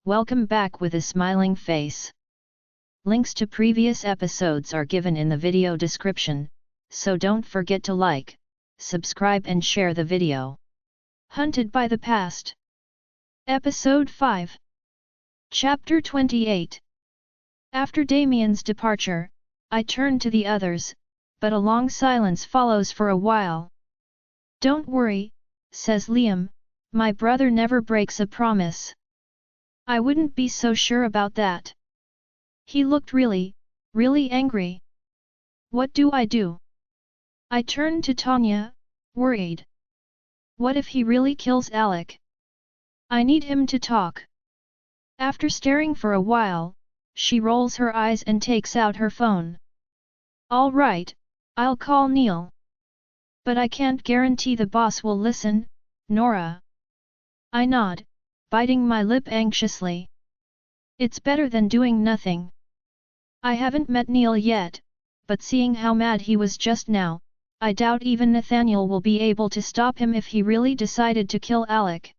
Welcome back with a smiling face. Links to previous episodes are given in the video description, so don't forget to like, subscribe and share the video. Hunted by the Past. Episode 5. Chapter 28. After Damien's departure, I turn to the others, but a long silence follows for a while. "Don't worry," says Liam, "my brother never breaks a promise." I wouldn't be so sure about that. He looked really angry. What do I do? I turn to Tanya, worried. What if he really kills Alec? I need him to talk. After staring for a while, she rolls her eyes and takes out her phone. "All right, I'll call Neil. But I can't guarantee the boss will listen, Nora." I nod, biting my lip anxiously. It's better than doing nothing. I haven't met Neil yet, but seeing how mad he was just now, I doubt even Nathaniel will be able to stop him if he really decided to kill Alec.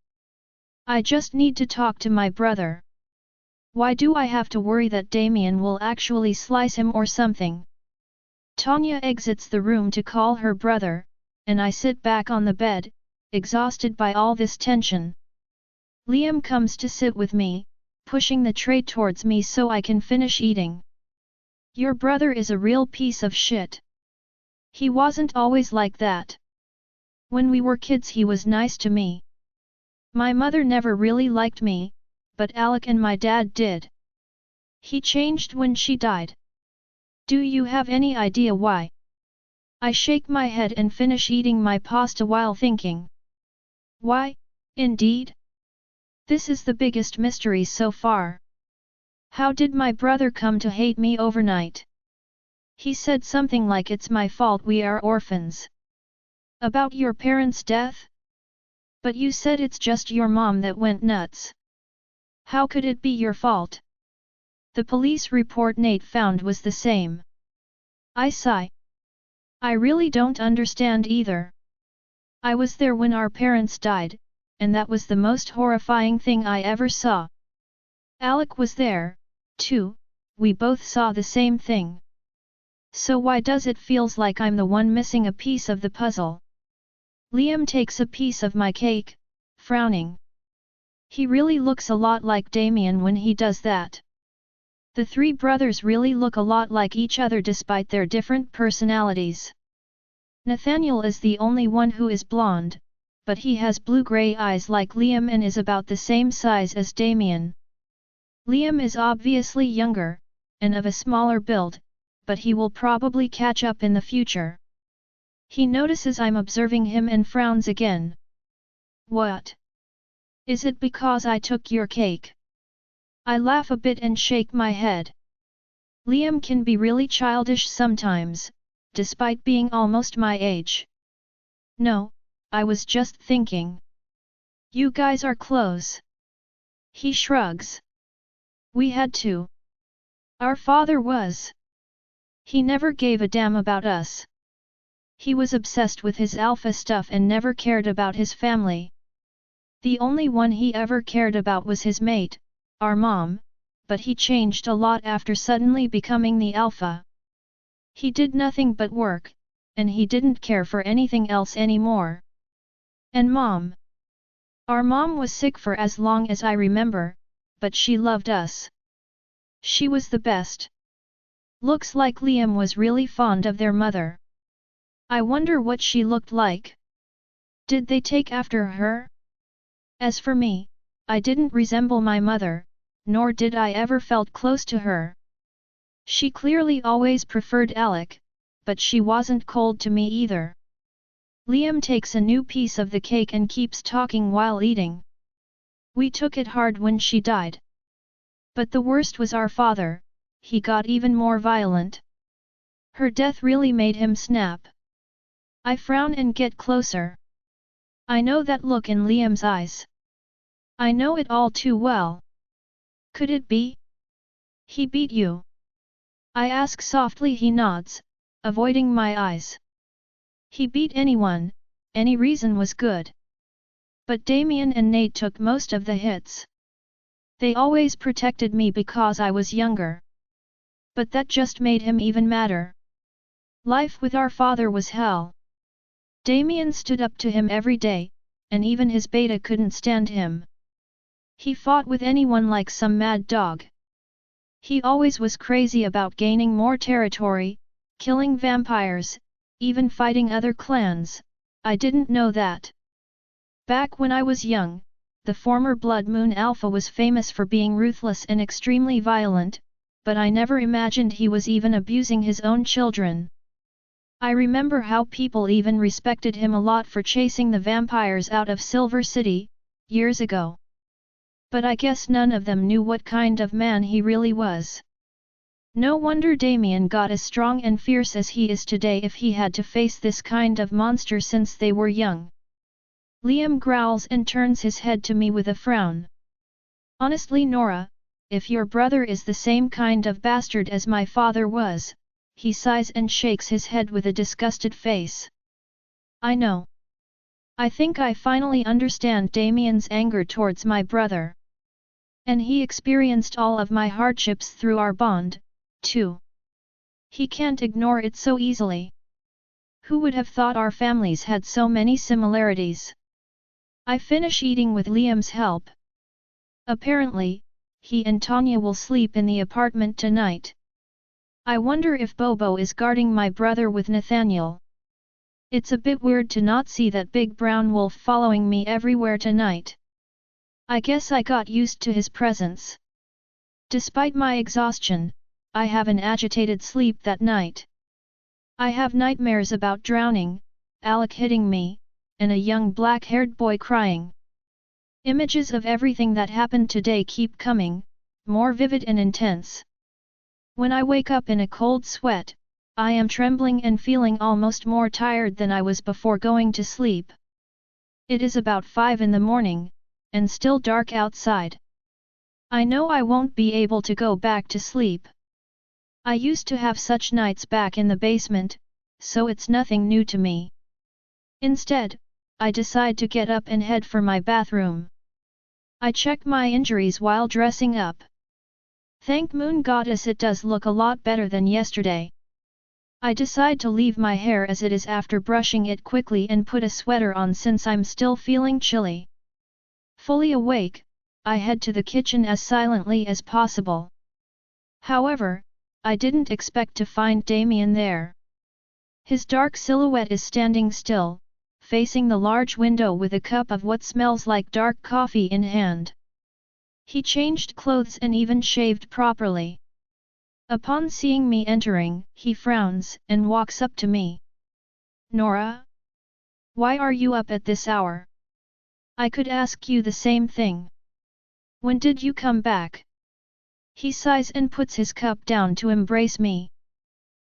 I just need to talk to my brother. Why do I have to worry that Damien will actually slice him or something? Tanya exits the room to call her brother, and I sit back on the bed, exhausted by all this tension. Liam comes to sit with me, pushing the tray towards me so I can finish eating. "Your brother is a real piece of shit. He wasn't always like that. When we were kids he was nice to me. My mother never really liked me, but Alec and my dad did. He changed when she died. Do you have any idea why?" I shake my head and finish eating my pasta while thinking. Why, indeed? This is the biggest mystery so far. How did my brother come to hate me overnight? He said something like it's my fault we are orphans. About your parents' death? But you said it's just your mom that went nuts. How could it be your fault? The police report Nate found was the same. I sigh. I really don't understand either. I was there when our parents died, and that was the most horrifying thing I ever saw. Alec was there, too, we both saw the same thing. So why does it feels like I'm the one missing a piece of the puzzle? Liam takes a piece of my cake, frowning. He really looks a lot like Damien when he does that. The three brothers really look a lot like each other despite their different personalities. Nathaniel is the only one who is blonde, but he has blue-gray eyes like Liam and is about the same size as Damien. Liam is obviously younger, and of a smaller build, but he will probably catch up in the future. He notices I'm observing him and frowns again. "What? Is it because I took your cake?" I laugh a bit and shake my head. Liam can be really childish sometimes, despite being almost my age. "No, I was just thinking. You guys are close." He shrugs. "We had to. Our father was. He never gave a damn about us. He was obsessed with his alpha stuff and never cared about his family. The only one he ever cared about was his mate, our mom, but he changed a lot after suddenly becoming the alpha. He did nothing but work, and he didn't care for anything else anymore. And Mom? Our mom was sick for as long as I remember, but she loved us. She was the best." Looks like Liam was really fond of their mother. I wonder what she looked like. Did they take after her? As for me, I didn't resemble my mother, nor did I ever felt close to her. She clearly always preferred Alec, but she wasn't cold to me either. Liam takes a new piece of the cake and keeps talking while eating. "We took it hard when she died. But the worst was our father, he got even more violent. Her death really made him snap." I frown and get closer. I know that look in Liam's eyes. I know it all too well. Could it be? He beat you? I ask softly. He nods, avoiding my eyes. He beat anyone, any reason was good. But Damien and Nate took most of the hits. They always protected me because I was younger. But that just made him even madder. Life with our father was hell. Damien stood up to him every day, and even his beta couldn't stand him. He fought with anyone like some mad dog. He always was crazy about gaining more territory, killing vampires, even fighting other clans. I didn't know that. Back when I was young, the former Blood Moon Alpha was famous for being ruthless and extremely violent, but I never imagined he was even abusing his own children. I remember how people even respected him a lot for chasing the vampires out of Silver City, years ago. But I guess none of them knew what kind of man he really was. No wonder Damien got as strong and fierce as he is today if he had to face this kind of monster since they were young. Liam growls and turns his head to me with a frown. Honestly, Nora, if your brother is the same kind of bastard as my father was, he sighs and shakes his head with a disgusted face. I know. I think I finally understand Damien's anger towards my brother. And he experienced all of my hardships through our bond, too. He can't ignore it so easily. Who would have thought our families had so many similarities? I finish eating with Liam's help. Apparently, he and Tanya will sleep in the apartment tonight. I wonder if Bobo is guarding my brother with Nathaniel. It's a bit weird to not see that big brown wolf following me everywhere tonight. I guess I got used to his presence. Despite my exhaustion, I have an agitated sleep that night. I have nightmares about drowning, Alec hitting me, and a young black-haired boy crying. Images of everything that happened today keep coming, more vivid and intense. When I wake up in a cold sweat, I am trembling and feeling almost more tired than I was before going to sleep. It is about 5 in the morning, and still dark outside. I know I won't be able to go back to sleep. I used to have such nights back in the basement, so it's nothing new to me. Instead, I decide to get up and head for my bathroom. I check my injuries while dressing up. Thank Moon Goddess, it does look a lot better than yesterday. I decide to leave my hair as it is after brushing it quickly and put a sweater on since I'm still feeling chilly. Fully awake, I head to the kitchen as silently as possible. However, I didn't expect to find Damien there. His dark silhouette is standing still, facing the large window with a cup of what smells like dark coffee in hand. He changed clothes and even shaved properly. Upon seeing me entering, he frowns and walks up to me. Nora? Why are you up at this hour? I could ask you the same thing. When did you come back? He sighs and puts his cup down to embrace me.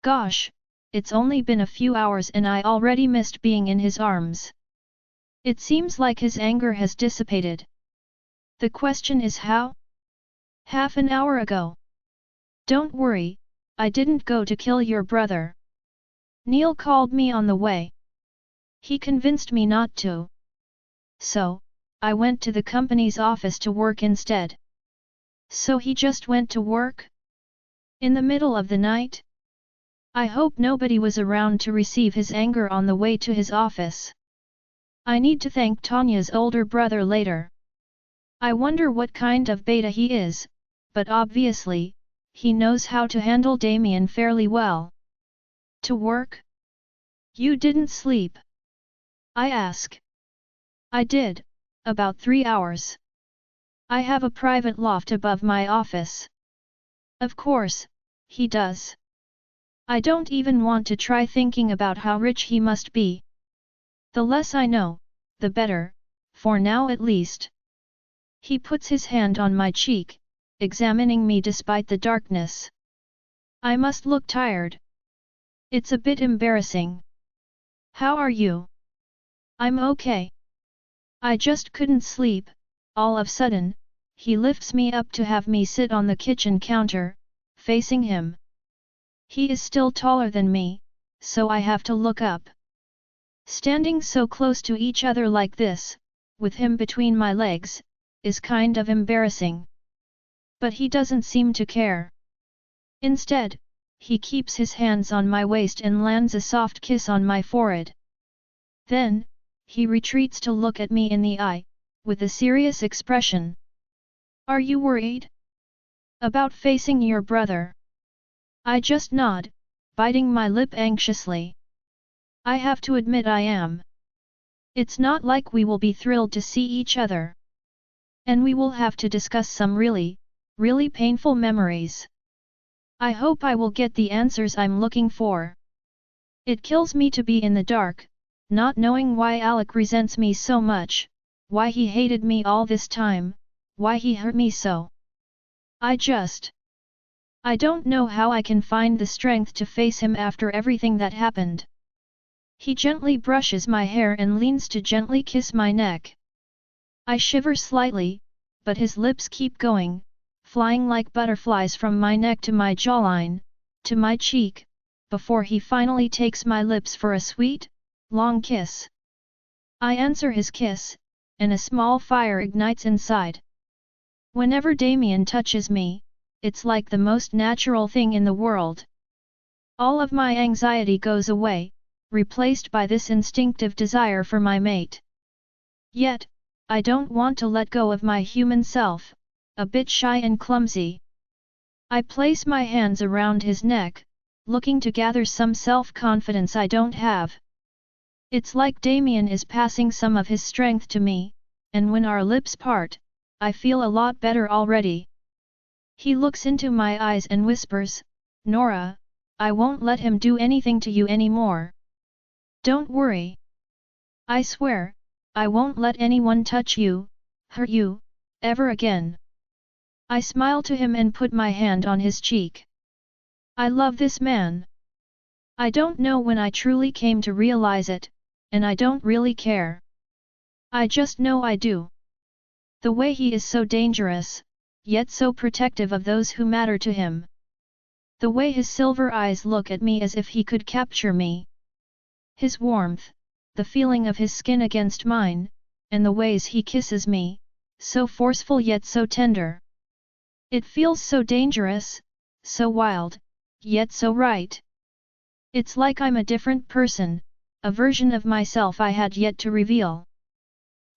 Gosh, it's only been a few hours and I already missed being in his arms. It seems like his anger has dissipated. The question is how? Half an hour ago. Don't worry, I didn't go to kill your brother. Neil called me on the way. He convinced me not to. So, I went to the company's office to work instead. So he just went to work? In the middle of the night? I hope nobody was around to receive his anger on the way to his office. I need to thank Tanya's older brother later. I wonder what kind of beta he is, but obviously, he knows how to handle Damien fairly well. To work? You didn't sleep? I ask. I did, about 3 hours. I have a private loft above my office. Of course, he does. I don't even want to try thinking about how rich he must be. The less I know, the better, for now at least. He puts his hand on my cheek, examining me despite the darkness. I must look tired. It's a bit embarrassing. How are you? I'm okay. I just couldn't sleep. All of a sudden, he lifts me up to have me sit on the kitchen counter, facing him. He is still taller than me, so I have to look up. Standing so close to each other like this, with him between my legs, is kind of embarrassing. But he doesn't seem to care. Instead, he keeps his hands on my waist and lands a soft kiss on my forehead. Then, he retreats to look at me in the eye, with a serious expression. Are you worried about facing your brother? I just nod, biting my lip anxiously. I have to admit I am. It's not like we will be thrilled to see each other. And we will have to discuss some really painful memories. I hope I will get the answers I'm looking for. It kills me to be in the dark, not knowing why Alec resents me so much, why he hated me all this time, why he hurt me so. I don't know how I can find the strength to face him after everything that happened. He gently brushes my hair and leans to gently kiss my neck. I shiver slightly, but his lips keep going, flying like butterflies from my neck to my jawline, to my cheek, before he finally takes my lips for a sweet, long kiss. I answer his kiss, and a small fire ignites inside. Whenever Damien touches me, it's like the most natural thing in the world. All of my anxiety goes away, replaced by this instinctive desire for my mate. Yet, I don't want to let go of my human self, a bit shy and clumsy. I place my hands around his neck, looking to gather some self-confidence I don't have. It's like Damien is passing some of his strength to me, and when our lips part, I feel a lot better already. He looks into my eyes and whispers, "Nora, I won't let him do anything to you anymore. Don't worry. I swear, I won't let anyone touch you, hurt you, ever again." I smile to him and put my hand on his cheek. I love this man. I don't know when I truly came to realize it, and I don't really care. I just know I do. The way he is so dangerous, yet so protective of those who matter to him. The way his silver eyes look at me as if he could capture me. His warmth, the feeling of his skin against mine, and the ways he kisses me, so forceful yet so tender. It feels so dangerous, so wild, yet so right. It's like I'm a different person, a version of myself I had yet to reveal.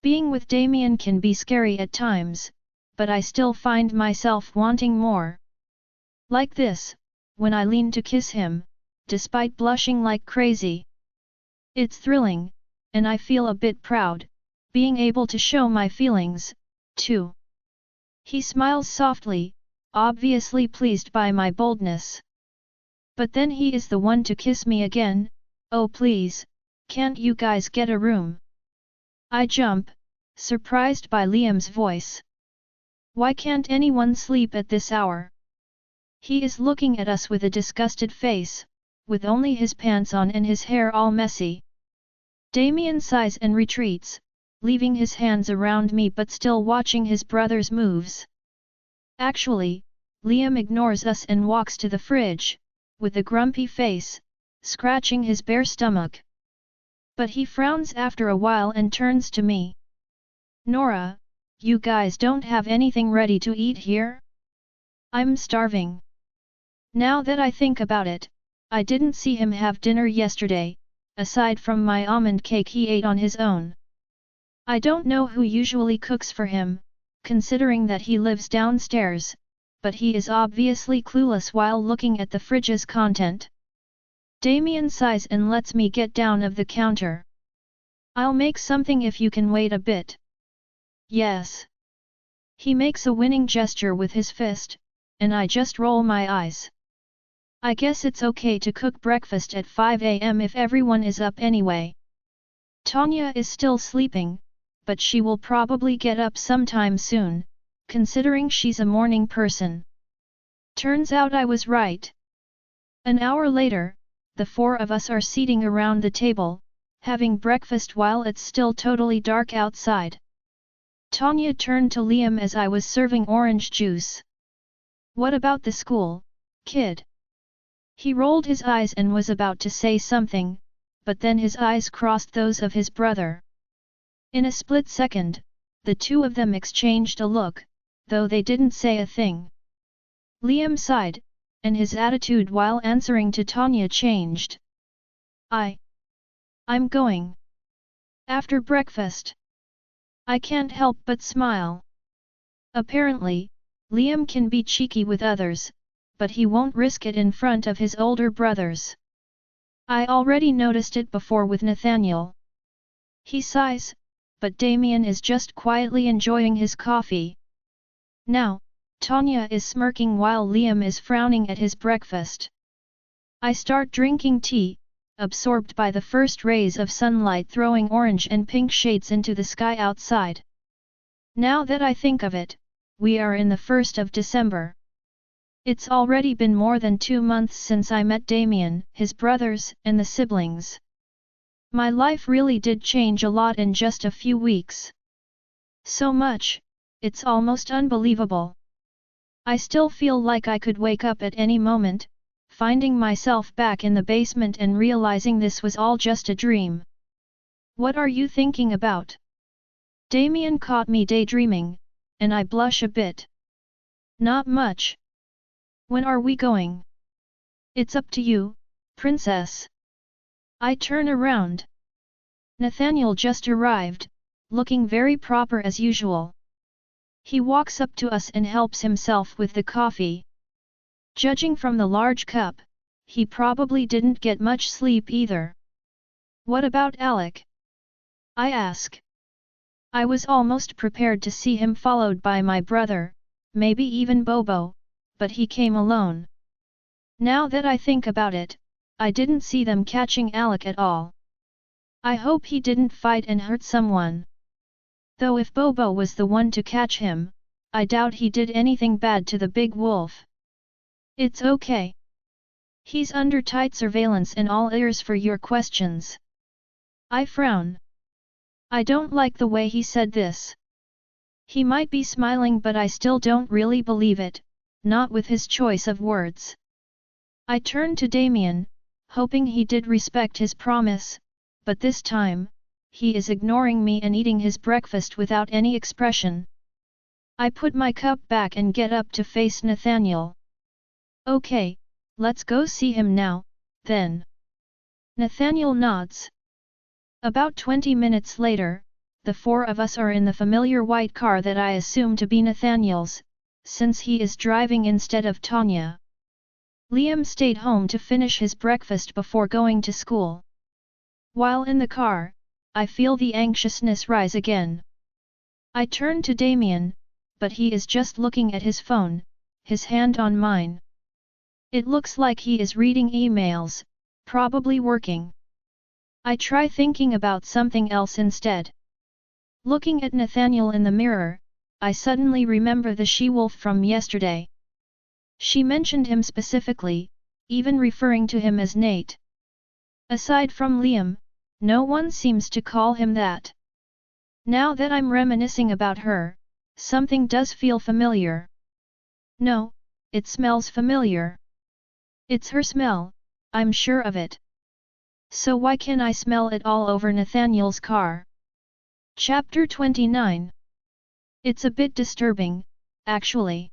Being with Damien can be scary at times, but I still find myself wanting more. Like this, when I lean to kiss him, despite blushing like crazy. It's thrilling, and I feel a bit proud, being able to show my feelings, too. He smiles softly, obviously pleased by my boldness. But then he is the one to kiss me again. "Oh please, can't you guys get a room?" I jump, surprised by Liam's voice. Why can't anyone sleep at this hour? He is looking at us with a disgusted face, with only his pants on and his hair all messy. Damien sighs and retreats, leaving his hands around me but still watching his brother's moves. Actually, Liam ignores us and walks to the fridge, with a grumpy face, scratching his bare stomach. But he frowns after a while and turns to me. "Nora, you guys don't have anything ready to eat here? I'm starving." Now that I think about it, I didn't see him have dinner yesterday, aside from my almond cake he ate on his own. I don't know who usually cooks for him, considering that he lives downstairs, but he is obviously clueless while looking at the fridge's content. Damien sighs and lets me get down of the counter. "I'll make something if you can wait a bit." "Yes." He makes a winning gesture with his fist, and I just roll my eyes. I guess it's okay to cook breakfast at 5 a.m. if everyone is up anyway. Tanya is still sleeping, but she will probably get up sometime soon, considering she's a morning person. Turns out I was right. An hour later, the four of us are seating around the table, having breakfast while it's still totally dark outside. Tanya turned to Liam as I was serving orange juice. "What about the school, kid?" He rolled his eyes and was about to say something, but then his eyes crossed those of his brother. In a split second, the two of them exchanged a look, though they didn't say a thing. Liam sighed, and his attitude while answering to Tanya changed. I'm going. After breakfast. I can't help but smile. Apparently, Liam can be cheeky with others, but he won't risk it in front of his older brothers. I already noticed it before with Nathaniel. He sighs, but Damien is just quietly enjoying his coffee. Now, Tanya is smirking while Liam is frowning at his breakfast. I start drinking tea, absorbed by the first rays of sunlight throwing orange and pink shades into the sky outside. Now that I think of it, we are in the 1st of December. It's already been more than 2 months since I met Damien, his brothers, and the siblings. My life really did change a lot in just a few weeks. So much, it's almost unbelievable. I still feel like I could wake up at any moment, finding myself back in the basement and realizing this was all just a dream. What are you thinking about? Damien caught me daydreaming, and I blush a bit. Not much. When are we going? It's up to you, princess. I turn around. Nathaniel just arrived, looking very proper as usual. He walks up to us and helps himself with the coffee. Judging from the large cup, he probably didn't get much sleep either. What about Alec? I ask. I was almost prepared to see him followed by my brother, maybe even Bobo, but he came alone. Now that I think about it, I didn't see them catching Alec at all. I hope he didn't fight and hurt someone. Though if Bobo was the one to catch him, I doubt he did anything bad to the big wolf. It's okay. He's under tight surveillance and all ears for your questions. I frown. I don't like the way he said this. He might be smiling, but I still don't really believe it, not with his choice of words. I turn to Damien, hoping he did respect his promise, but this time, he is ignoring me and eating his breakfast without any expression. I put my cup back and get up to face Nathaniel. Okay, let's go see him now, then. Nathaniel nods. About 20 minutes later, the 4 of us are in the familiar white car that I assume to be Nathaniel's, since he is driving instead of Tanya. Liam stayed home to finish his breakfast before going to school. While in the car, I feel the anxiousness rise again. I turn to Damien, but he is just looking at his phone, his hand on mine. It looks like he is reading emails, probably working. I try thinking about something else instead. Looking at Nathaniel in the mirror, I suddenly remember the she-wolf from yesterday. She mentioned him specifically, even referring to him as Nate. Aside from Liam, no one seems to call him that. Now that I'm reminiscing about her, something does feel familiar. No, it smells familiar. It's her smell, I'm sure of it. So why can I smell it all over Nathaniel's car? Chapter 29. It's a bit disturbing, actually.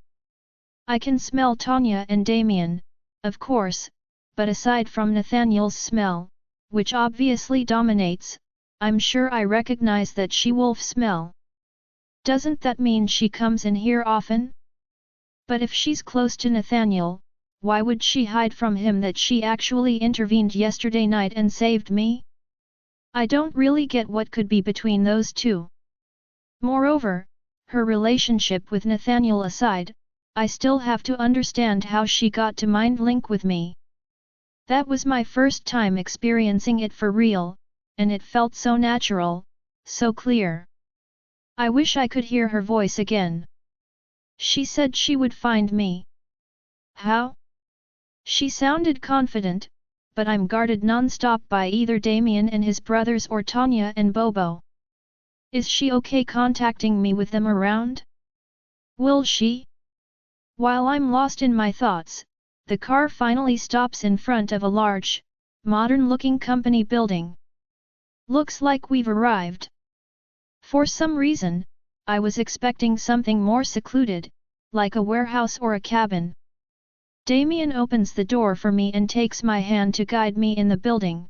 I can smell Tanya and Damien, of course, but aside from Nathaniel's smell, which obviously dominates, I'm sure I recognize that she-wolf smell. Doesn't that mean she comes in here often? But if she's close to Nathaniel, why would she hide from him that she actually intervened yesterday night and saved me? I don't really get what could be between those two. Moreover, her relationship with Nathaniel aside, I still have to understand how she got to mind link with me. That was my first time experiencing it for real, and it felt so natural, so clear. I wish I could hear her voice again. She said she would find me. How? She sounded confident, but I'm guarded non-stop by either Damien and his brothers or Tanya and Bobo. Is she okay contacting me with them around? Will she? While I'm lost in my thoughts, the car finally stops in front of a large, modern-looking company building. Looks like we've arrived. For some reason, I was expecting something more secluded, like a warehouse or a cabin. Damien opens the door for me and takes my hand to guide me in the building.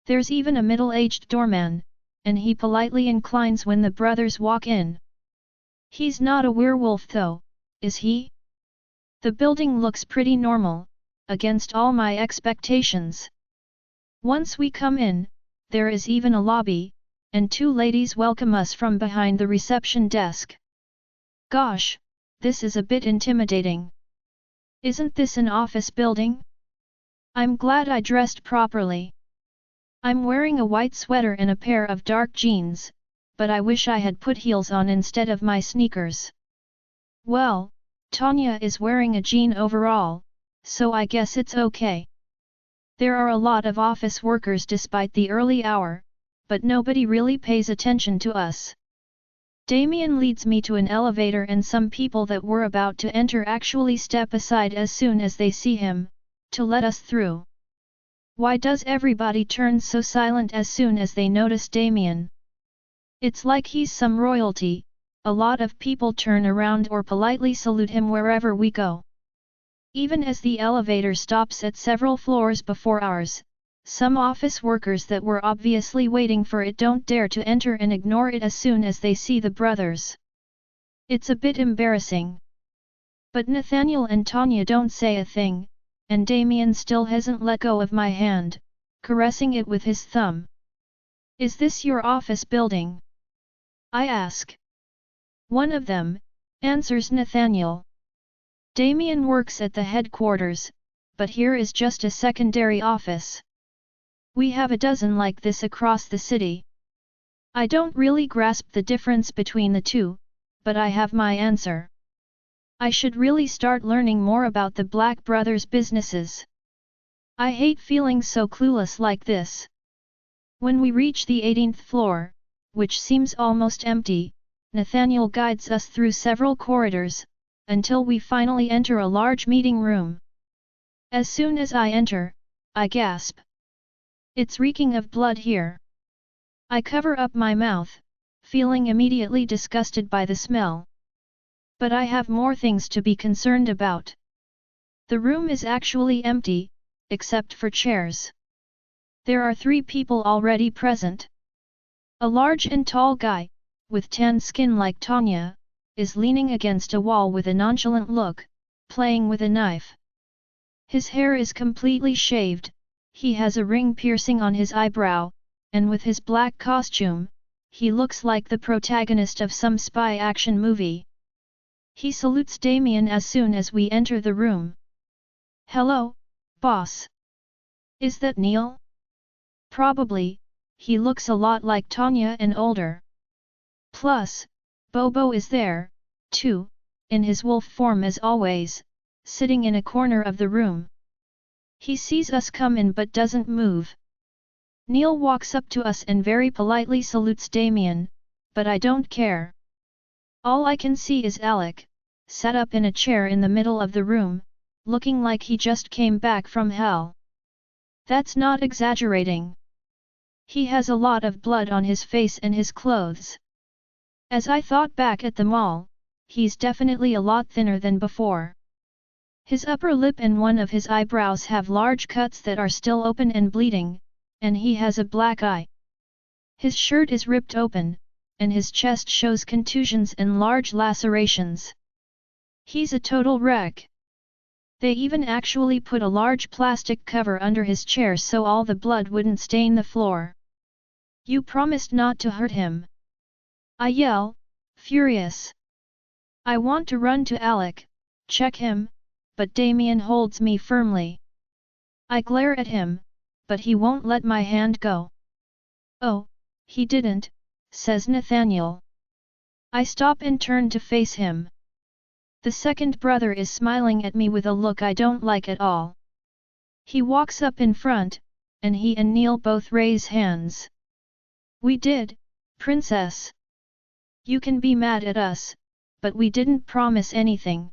There's even a middle-aged doorman, and he politely inclines when the brothers walk in. He's not a werewolf though, is he? The building looks pretty normal, against all my expectations. Once we come in, there is even a lobby, and two ladies welcome us from behind the reception desk. Gosh, this is a bit intimidating. Isn't this an office building? I'm glad I dressed properly. I'm wearing a white sweater and a pair of dark jeans, but I wish I had put heels on instead of my sneakers. Well, Tanya is wearing a jean overall, so I guess it's okay. There are a lot of office workers despite the early hour, but nobody really pays attention to us. Damien leads me to an elevator and some people that were about to enter actually step aside as soon as they see him, to let us through. Why does everybody turn so silent as soon as they notice Damien? It's like he's some royalty. A lot of people turn around or politely salute him wherever we go. Even as the elevator stops at several floors before ours, some office workers that were obviously waiting for it don't dare to enter and ignore it as soon as they see the brothers. It's a bit embarrassing. But Nathaniel and Tanya don't say a thing, and Damien still hasn't let go of my hand, caressing it with his thumb. Is this your office building? I ask. One of them, answers Nathaniel. Damien works at the headquarters, but here is just a secondary office. We have a dozen like this across the city. I don't really grasp the difference between the two, but I have my answer. I should really start learning more about the Black Brothers' businesses. I hate feeling so clueless like this. When we reach the 18th floor, which seems almost empty, Nathaniel guides us through several corridors, until we finally enter a large meeting room. As soon as I enter, I gasp. It's reeking of blood here. I cover up my mouth, feeling immediately disgusted by the smell. But I have more things to be concerned about. The room is actually empty, except for chairs. There are 3 people already present. A large and tall guy, with tan skin like Tanya, is leaning against a wall with a nonchalant look, playing with a knife. His hair is completely shaved, he has a ring piercing on his eyebrow, and with his black costume, he looks like the protagonist of some spy action movie. He salutes Damien as soon as we enter the room. Hello, boss. Is that Neil? Probably, he looks a lot like Tanya and older. Plus, Bobo is there, too, in his wolf form as always, sitting in a corner of the room. He sees us come in but doesn't move. Neil walks up to us and very politely salutes Damien, but I don't care. All I can see is Alec, sat up in a chair in the middle of the room, looking like he just came back from hell. That's not exaggerating. He has a lot of blood on his face and his clothes. As I thought back at the mall, he's definitely a lot thinner than before. His upper lip and one of his eyebrows have large cuts that are still open and bleeding, and he has a black eye. His shirt is ripped open, and his chest shows contusions and large lacerations. He's a total wreck. They even actually put a large plastic cover under his chair so all the blood wouldn't stain the floor. You promised not to hurt him. I yell, furious. I want to run to Alec, check him, but Damien holds me firmly. I glare at him, but he won't let my hand go. Oh, he didn't, says Nathaniel. I stop and turn to face him. The second brother is smiling at me with a look I don't like at all. He walks up in front, and he and Neil both raise hands. We did, princess. You can be mad at us, but we didn't promise anything.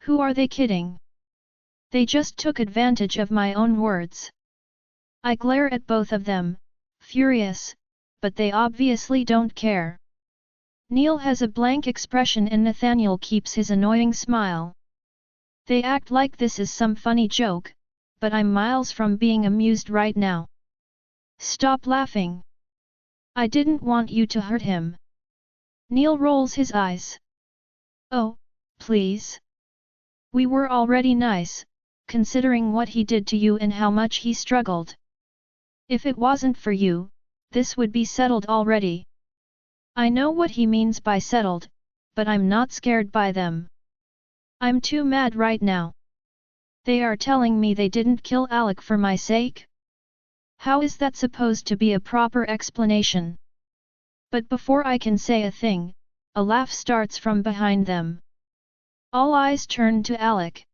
Who are they kidding? They just took advantage of my own words. I glare at both of them, furious, but they obviously don't care. Neil has a blank expression and Nathaniel keeps his annoying smile. They act like this is some funny joke, but I'm miles from being amused right now. Stop laughing. I didn't want you to hurt him. Neil rolls his eyes. Oh, please. We were already nice, considering what he did to you and how much he struggled. If it wasn't for you, this would be settled already. I know what he means by settled, but I'm not scared by them. I'm too mad right now. They are telling me they didn't kill Alec for my sake? How is that supposed to be a proper explanation? But before I can say a thing, a laugh starts from behind them. All eyes turn to Alec.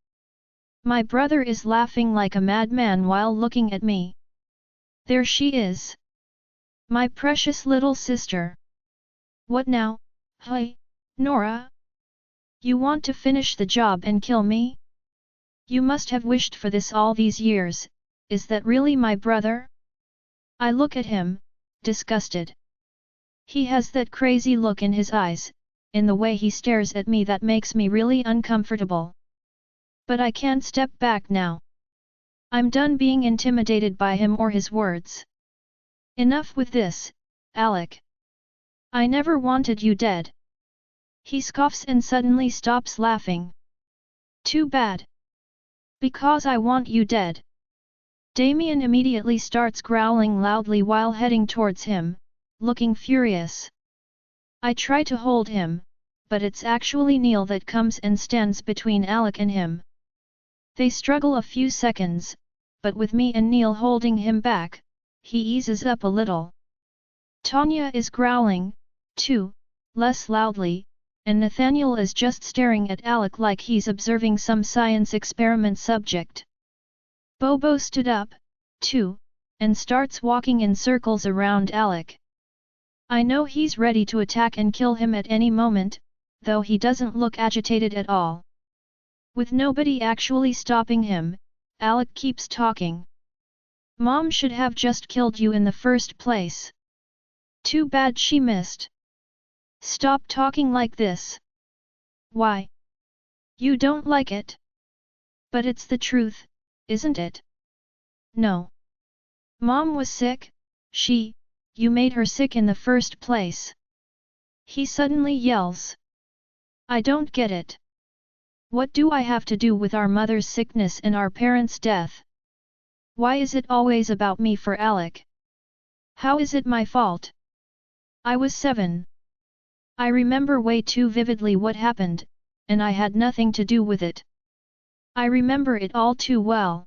My brother is laughing like a madman while looking at me. There she is. My precious little sister. What now, hey, Nora? You want to finish the job and kill me? You must have wished for this all these years. Is that really my brother? I look at him, disgusted. He has that crazy look in his eyes, in the way he stares at me that makes me really uncomfortable. But I can't step back now. I'm done being intimidated by him or his words. Enough with this, Alec. I never wanted you dead. He scoffs and suddenly stops laughing. Too bad. Because I want you dead. Damien immediately starts growling loudly while heading towards him, looking furious. I try to hold him, but it's actually Neil that comes and stands between Alec and him. They struggle a few seconds, but with me and Neil holding him back, he eases up a little. Tanya is growling, too, less loudly, and Nathaniel is just staring at Alec like he's observing some science experiment subject. Bobo stood up, too, and starts walking in circles around Alec. I know he's ready to attack and kill him at any moment, though he doesn't look agitated at all. With nobody actually stopping him, Alec keeps talking. Mom should have just killed you in the first place. Too bad she missed. Stop talking like this. Why? You don't like it? But it's the truth, isn't it? No. Mom was sick, you made her sick in the first place. He suddenly yells. I don't get it. What do I have to do with our mother's sickness and our parents' death? Why is it always about me for Alec? How is it my fault? I was 7. I remember way too vividly what happened, and I had nothing to do with it. I remember it all too well.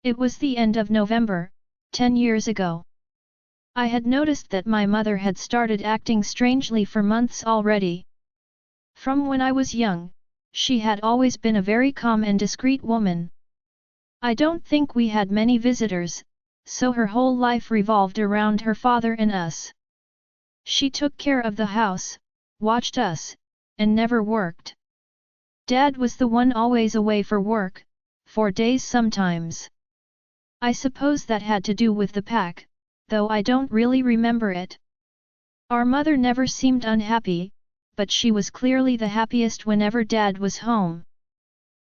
It was the end of November, 10 years ago. I had noticed that my mother had started acting strangely for months already. From when I was young, she had always been a very calm and discreet woman. I don't think we had many visitors, so her whole life revolved around her father and us. She took care of the house, watched us, and never worked. Dad was the one always away for work, for days sometimes. I suppose that had to do with the pack, though I don't really remember it. Our mother never seemed unhappy, but she was clearly the happiest whenever Dad was home.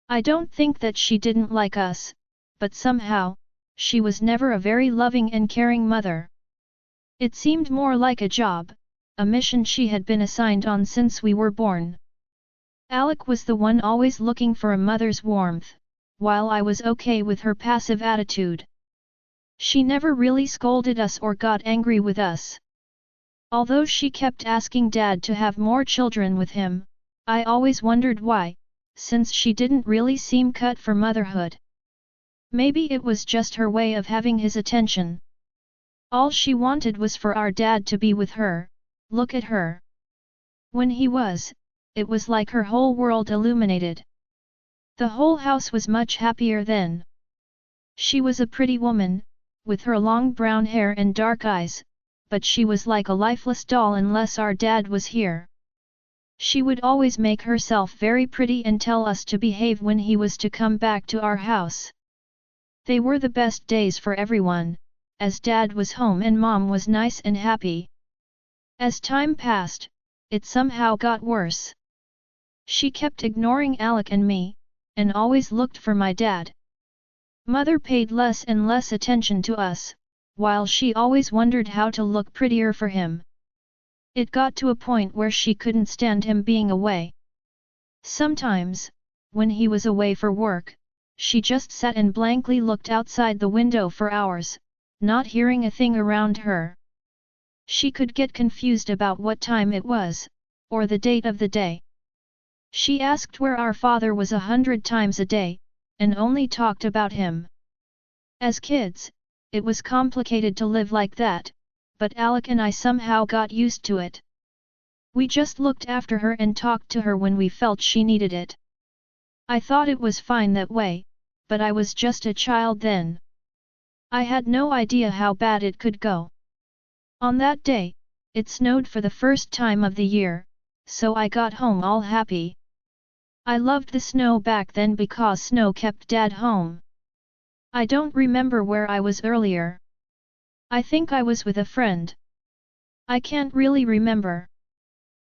I don't think that she didn't like us, but somehow, she was never a very loving and caring mother. It seemed more like a job, a mission she had been assigned on since we were born. Alec was the one always looking for a mother's warmth, while I was okay with her passive attitude. She never really scolded us or got angry with us. Although she kept asking Dad to have more children with him, I always wondered why, since she didn't really seem cut for motherhood. Maybe it was just her way of having his attention. All she wanted was for our dad to be with her. Look at her. When he was, it was like her whole world illuminated. The whole house was much happier then. She was a pretty woman, with her long brown hair and dark eyes, but she was like a lifeless doll unless our dad was here. She would always make herself very pretty and tell us to behave when he was to come back to our house. They were the best days for everyone, as Dad was home and Mom was nice and happy. As time passed, it somehow got worse. She kept ignoring Alec and me, and always looked for my dad. Mother paid less and less attention to us, while she always wondered how to look prettier for him. It got to a point where she couldn't stand him being away. Sometimes, when he was away for work, she just sat and blankly looked outside the window for hours, not hearing a thing around her. She could get confused about what time it was, or the date of the day. She asked where our father was 100 times a day, and only talked about him. As kids, it was complicated to live like that, but Alec and I somehow got used to it. We just looked after her and talked to her when we felt she needed it. I thought it was fine that way, but I was just a child then. I had no idea how bad it could go. On that day, it snowed for the first time of the year, so I got home all happy. I loved the snow back then because snow kept Dad home. I don't remember where I was earlier. I think I was with a friend. I can't really remember.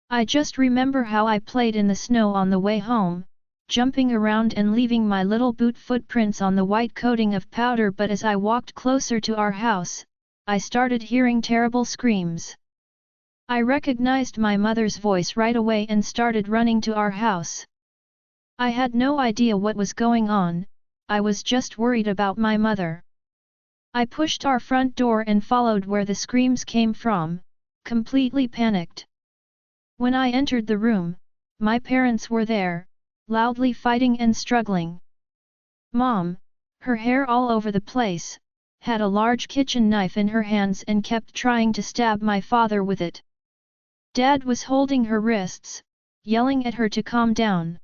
I just remember how I played in the snow on the way home, jumping around and leaving my little boot footprints on the white coating of powder, but as I walked closer to our house, I started hearing terrible screams. I recognized my mother's voice right away and started running to our house. I had no idea what was going on, I was just worried about my mother. I pushed our front door and followed where the screams came from, completely panicked. When I entered the room, my parents were there, loudly fighting and struggling. Mom, her hair all over the place, had a large kitchen knife in her hands and kept trying to stab my father with it. Dad was holding her wrists, yelling at her to calm down.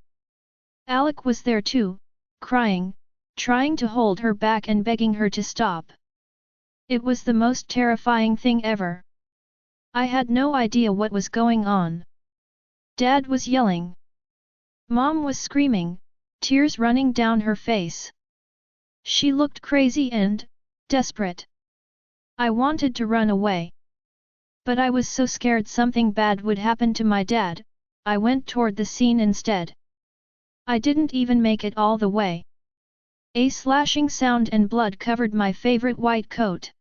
Alec was there too, crying, trying to hold her back and begging her to stop. It was the most terrifying thing ever. I had no idea what was going on. Dad was yelling. Mom was screaming, tears running down her face. She looked crazy and desperate. I wanted to run away. But I was so scared something bad would happen to my dad, I went toward the scene instead. I didn't even make it all the way. A slashing sound and blood covered my favorite white coat.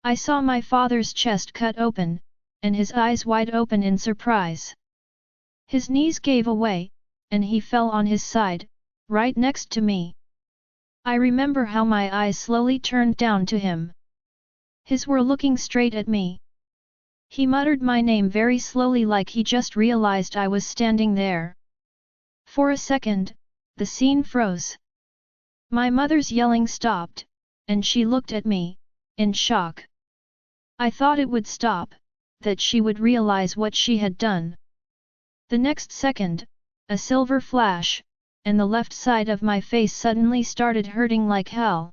I saw my father's chest cut open, and his eyes wide open in surprise. His knees gave away, and he fell on his side, right next to me. I remember how my eyes slowly turned down to him. His were looking straight at me. He muttered my name very slowly like he just realized I was standing there. For a second, the scene froze. My mother's yelling stopped, and she looked at me, in shock. I thought it would stop, that she would realize what she had done. The next second, a silver flash, and the left side of my face suddenly started hurting like hell.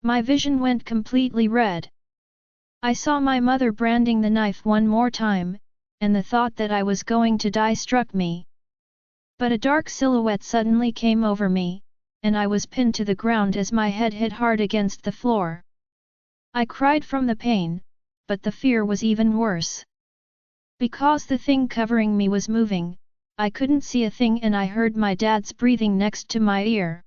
My vision went completely red. I saw my mother branding the knife one more time, and the thought that I was going to die struck me. But a dark silhouette suddenly came over me, and I was pinned to the ground as my head hit hard against the floor. I cried from the pain, but the fear was even worse. Because the thing covering me was moving, I couldn't see a thing and I heard my dad's breathing next to my ear.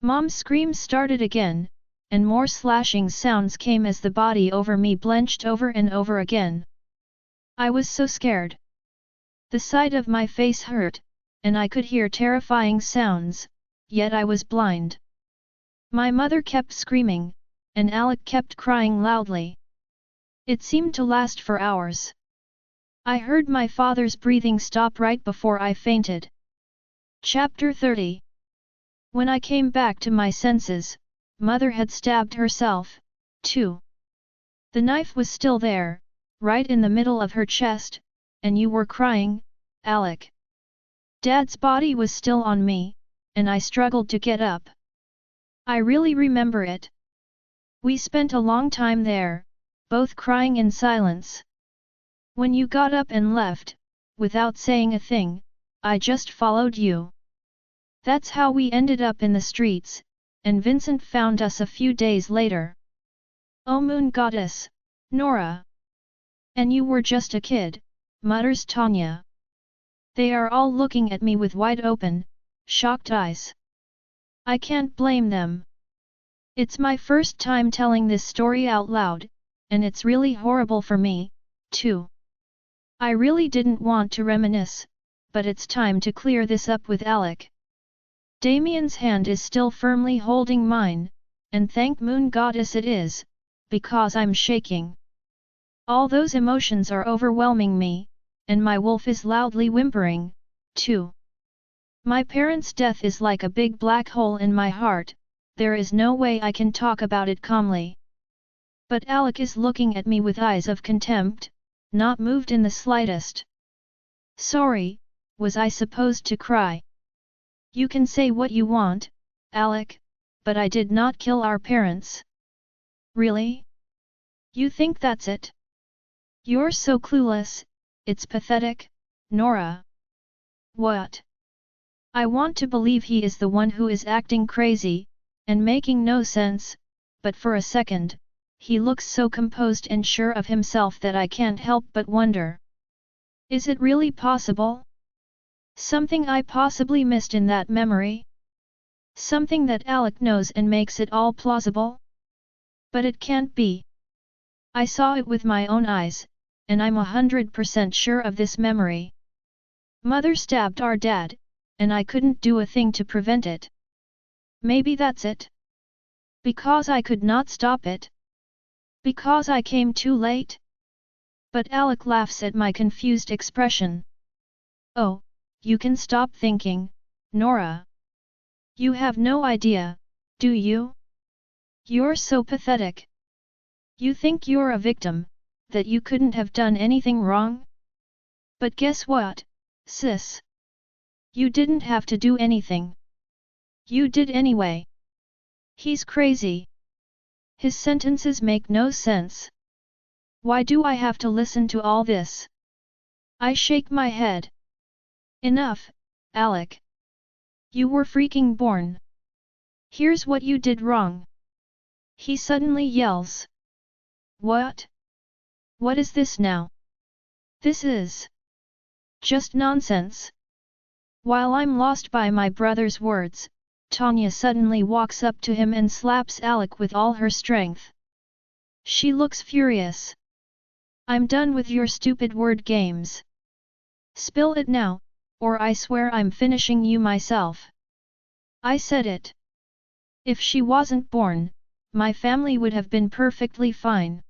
Mom's screams started again, and more slashing sounds came as the body over me blenched over and over again. I was so scared. The side of my face hurt, and I could hear terrifying sounds, yet I was blind. My mother kept screaming, and Alec kept crying loudly. It seemed to last for hours. I heard my father's breathing stop right before I fainted. Chapter 30. When I came back to my senses, Mother had stabbed herself, too. The knife was still there, right in the middle of her chest, and you were crying, Alec. Dad's body was still on me, and I struggled to get up. I really remember it. We spent a long time there, both crying in silence. When you got up and left, without saying a thing, I just followed you. That's how we ended up in the streets, and Vincent found us a few days later. Oh Moon Goddess, Nora! And you were just a kid, mutters Tanya. They are all looking at me with wide open, shocked eyes. I can't blame them. It's my first time telling this story out loud, and it's really horrible for me, too. I really didn't want to reminisce, but it's time to clear this up with Alec. Damien's hand is still firmly holding mine, and thank Moon Goddess it is, because I'm shaking. All those emotions are overwhelming me, and my wolf is loudly whimpering, too. My parents' death is like a big black hole in my heart, there is no way I can talk about it calmly. But Alec is looking at me with eyes of contempt, not moved in the slightest. Sorry, was I supposed to cry? You can say what you want, Alec, but I did not kill our parents. Really? You think that's it? You're so clueless, it's pathetic, Nora. What? I want to believe he is the one who is acting crazy, and making no sense, but for a second, he looks so composed and sure of himself that I can't help but wonder. Is it really possible? Something I possibly missed in that memory? Something that Alec knows and makes it all plausible? But it can't be. I saw it with my own eyes, and I'm 100% sure of this memory. Mother stabbed our dad, and I couldn't do a thing to prevent it. Maybe that's it. Because I could not stop it? Because I came too late? But Alec laughs at my confused expression. Oh, you can stop thinking, Nora. You have no idea, do you? You're so pathetic. You think you're a victim, that you couldn't have done anything wrong? But guess what, sis? You didn't have to do anything. You did anyway. He's crazy. His sentences make no sense. Why do I have to listen to all this? I shake my head. Enough, Alec. You were freaking born. Here's what you did wrong. He suddenly yells. What? What is this now? This is just nonsense. While I'm lost by my brother's words, Tanya suddenly walks up to him and slaps Alec with all her strength. She looks furious. I'm done with your stupid word games. Spill it now, or I swear I'm finishing you myself. I said it. If she wasn't born, my family would have been perfectly fine.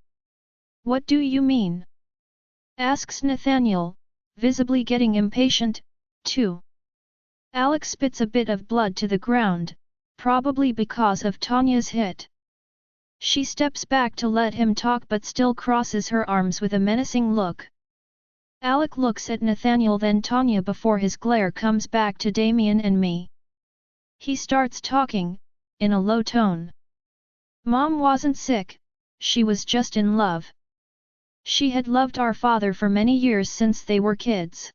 What do you mean? Asks Nathaniel, visibly getting impatient, too. Alec spits a bit of blood to the ground, probably because of Tanya's hit. She steps back to let him talk but still crosses her arms with a menacing look. Alec looks at Nathaniel then Tanya before his glare comes back to Damien and me. He starts talking, in a low tone. Mom wasn't sick, she was just in love. She had loved our father for many years since they were kids.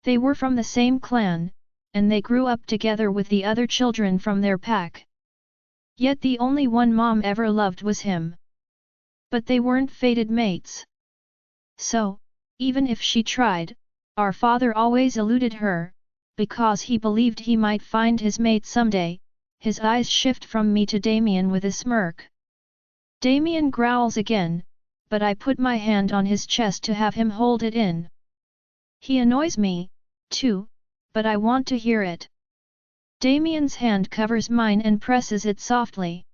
They were from the same clan, and they grew up together with the other children from their pack. Yet the only one Mom ever loved was him. But they weren't fated mates. So, even if she tried, our father always eluded her, because he believed he might find his mate someday. His eyes shift from me to Damien with a smirk. Damien growls again, but I put my hand on his chest to have him hold it in. He annoys me, too, but I want to hear it. Damien's hand covers mine and presses it softly.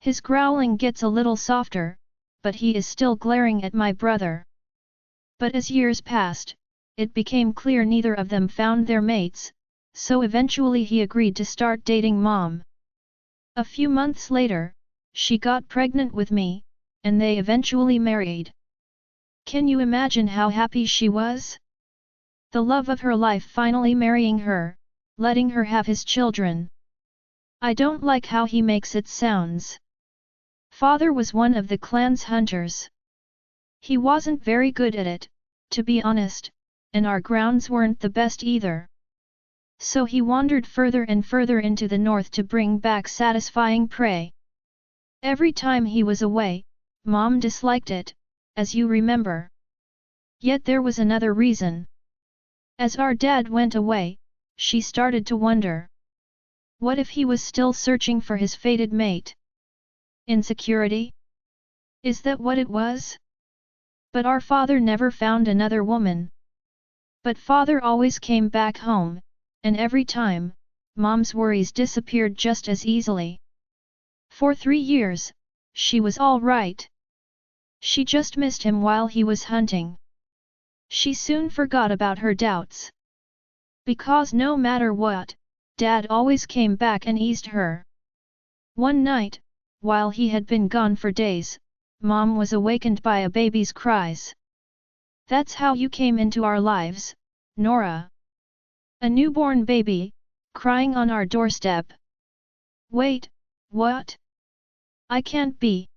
His growling gets a little softer, but he is still glaring at my brother. But as years passed, it became clear neither of them found their mates, so eventually he agreed to start dating Mom. A few months later, she got pregnant with me, and they eventually married. Can you imagine how happy she was? The love of her life finally marrying her, letting her have his children. I don't like how he makes it sounds. Father was one of the clan's hunters. He wasn't very good at it, to be honest, and our grounds weren't the best either. So he wandered further and further into the north to bring back satisfying prey. Every time he was away, Mom disliked it, as you remember. Yet there was another reason. As our dad went away, she started to wonder. What if he was still searching for his fated mate? Insecurity? Is that what it was? But our father never found another woman. But father always came back home, and every time, mom's worries disappeared just as easily. For 3 years, she was all right. She just missed him while he was hunting. She soon forgot about her doubts. Because no matter what, Dad always came back and eased her. One night, while he had been gone for days, Mom was awakened by a baby's cries. "That's how you came into our lives, Nora. A newborn baby, crying on our doorstep." "Wait, what? I can't be.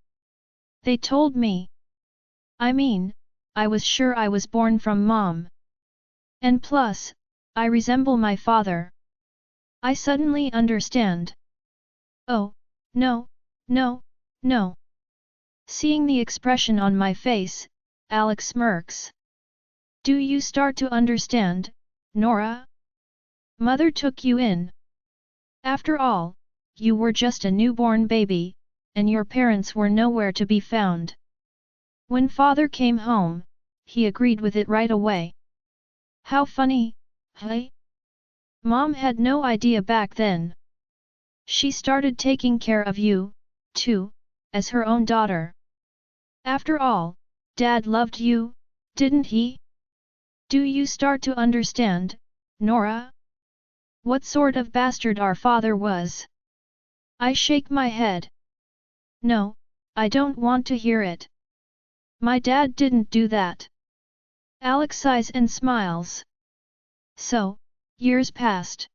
They told me. I mean, I was sure I was born from Mom. And plus, I resemble my father. I suddenly understand." "Oh, no, no, no." Seeing the expression on my face, Alex smirks. "Do you start to understand, Nora? Mother took you in. After all, you were just a newborn baby, and your parents were nowhere to be found. When father came home, he agreed with it right away." "How funny, hey?" Mom had no idea back then. She started taking care of you, too, as her own daughter. After all, Dad loved you, didn't he? Do you start to understand, Nora? What sort of bastard our father was?" I shake my head. "No, I don't want to hear it. My dad didn't do that." Alex sighs and smiles. "So, years passed.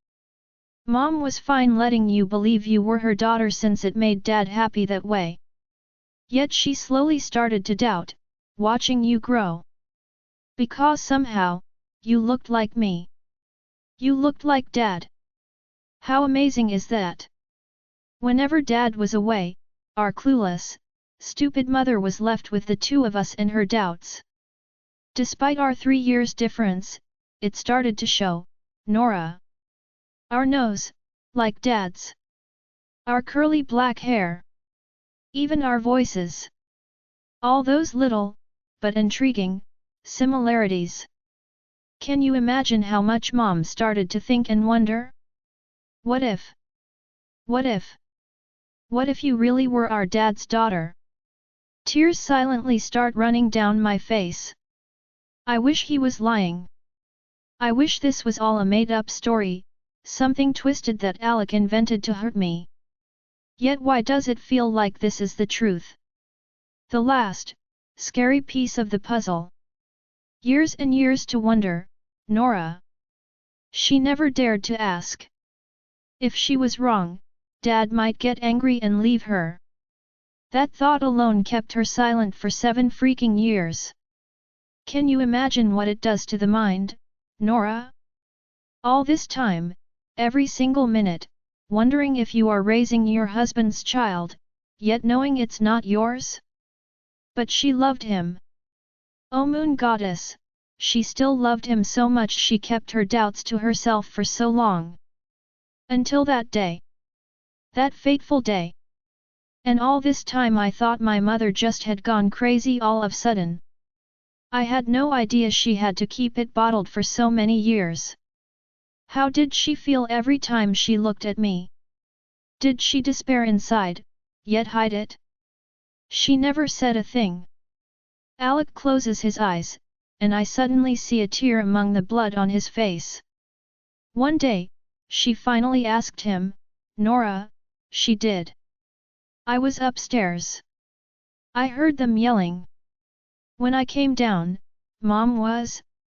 Mom was fine letting you believe you were her daughter since it made Dad happy that way. Yet she slowly started to doubt, watching you grow. Because somehow, you looked like me. You looked like Dad. How amazing is that? Whenever Dad was away, our clueless, stupid mother was left with the two of us and her doubts. Despite our 3 years difference, it started to show, Nora. Our nose, like Dad's. Our curly black hair. Even our voices. All those little, but intriguing, similarities. Can you imagine how much Mom started to think and wonder? What if? What if? What if you really were our dad's daughter?" Tears silently start running down my face. I wish he was lying. I wish this was all a made-up story, something twisted that Alec invented to hurt me. Yet why does it feel like this is the truth? The last, scary piece of the puzzle. Years and years to wonder, Nora. She never dared to ask. If she was wrong, Dad might get angry and leave her. That thought alone kept her silent for 7 freaking years. Can you imagine what it does to the mind, Nora? All this time, every single minute, wondering if you are raising your husband's child, yet knowing it's not yours? But she loved him. Oh moon goddess, she still loved him so much she kept her doubts to herself for so long. Until that day. That fateful day. And all this time I thought my mother just had gone crazy all of a sudden. I had no idea she had to keep it bottled for so many years. How did she feel every time she looked at me? Did she despair inside, yet hide it? She never said a thing. Alec closes his eyes, and I suddenly see a tear among the blood on his face. One day, she finally asked him, Nora, she did. I was upstairs. I heard them yelling. When I came down,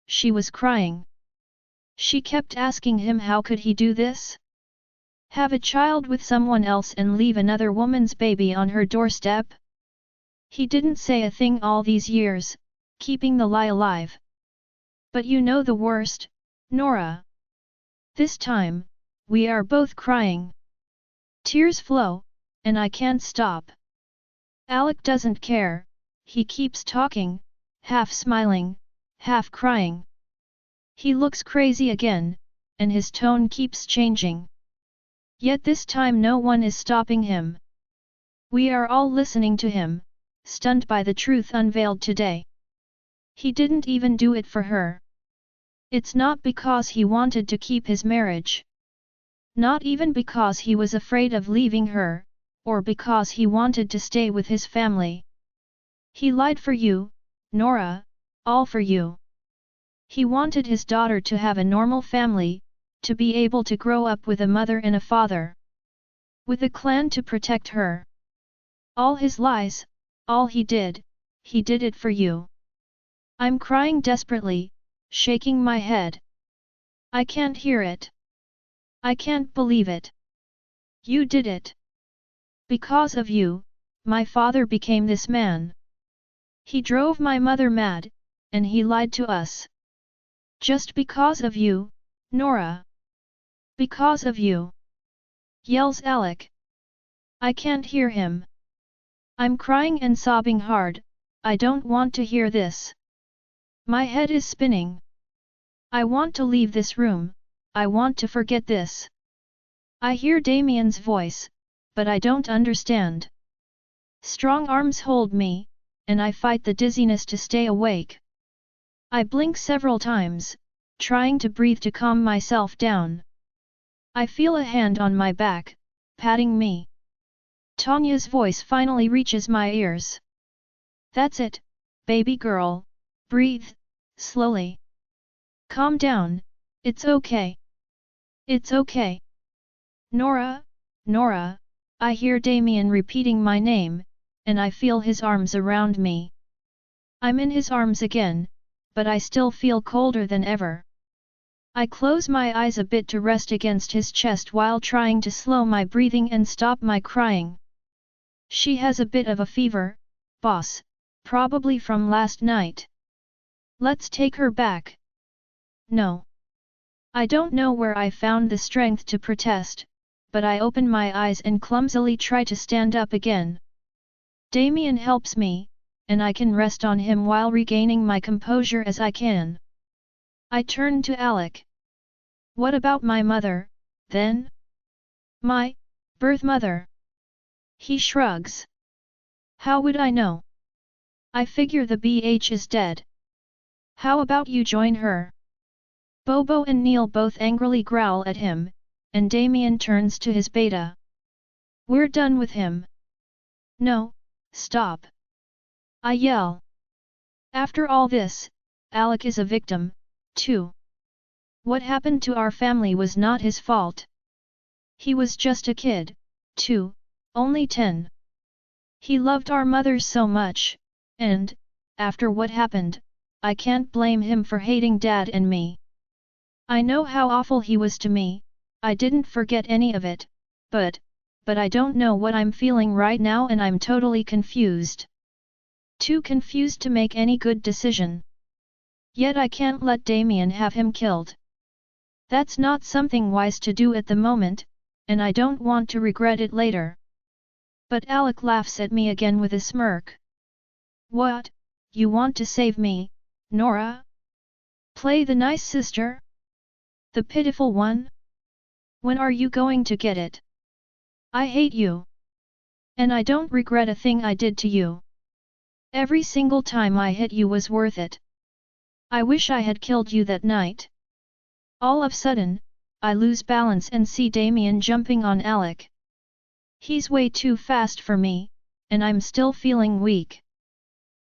she was crying. She kept asking him how could he do this? Have a child with someone else and leave another woman's baby on her doorstep? He didn't say a thing all these years, keeping the lie alive. But you know the worst, Nora. This time, we are both crying. Tears flow, and I can't stop. Alec doesn't care, he keeps talking, half smiling, half crying. He looks crazy again, and his tone keeps changing. Yet this time no one is stopping him. We are all listening to him, stunned by the truth unveiled today. He didn't even do it for her. It's not because he wanted to keep his marriage. Not even because he was afraid of leaving her, or because he wanted to stay with his family. He lied for you, Nora, all for you. He wanted his daughter to have a normal family, to be able to grow up with a mother and a father. With a clan to protect her. All his lies, all he did it for you. I'm crying desperately, shaking my head. I can't hear it. I can't believe it. You did it. Because of you, my father became this man. He drove my mother mad, and he lied to us. Just because of you, Nora. Because of you. Yells Alec. I can't hear him. I'm crying and sobbing hard, I don't want to hear this. My head is spinning. I want to leave this room, I want to forget this. I hear Damien's voice, but I don't understand. Strong arms hold me, and I fight the dizziness to stay awake. I blink several times, trying to breathe to calm myself down. I feel a hand on my back, patting me. Tanya's voice finally reaches my ears. That's it, baby girl, breathe, slowly. Calm down, it's okay. It's okay. Nora, Nora, I hear Damien repeating my name, and I feel his arms around me. I'm in his arms again, but I still feel colder than ever. I close my eyes a bit to rest against his chest while trying to slow my breathing and stop my crying. She has a bit of a fever, boss, probably from last night. Let's take her back. No. I don't know where I found the strength to protest, but I open my eyes and clumsily try to stand up again. Damien helps me, and I can rest on him while regaining my composure as I can. I turn to Alec. What about my mother, then? My birth mother? He shrugs. How would I know? I figure the BH is dead. How about you join her? Bobo and Neil both angrily growl at him, and Damien turns to his beta. We're done with him. No, stop. I yell. After all this, Alec is a victim, too. What happened to our family was not his fault. He was just a kid, too, only 10. He loved our mother so much, and, after what happened, I can't blame him for hating Dad and me. I know how awful he was to me, I didn't forget any of it, but I don't know what I'm feeling right now and I'm totally confused. Too confused to make any good decision. Yet I can't let Damien have him killed. That's not something wise to do at the moment, and I don't want to regret it later. But Alec laughs at me again with a smirk. What, you want to save me, Nora? Play the nice sister? The pitiful one? When are you going to get it? I hate you. And I don't regret a thing I did to you. Every single time I hit you was worth it. I wish I had killed you that night. All of a sudden, I lose balance and see Damien jumping on Alec. He's way too fast for me, and I'm still feeling weak.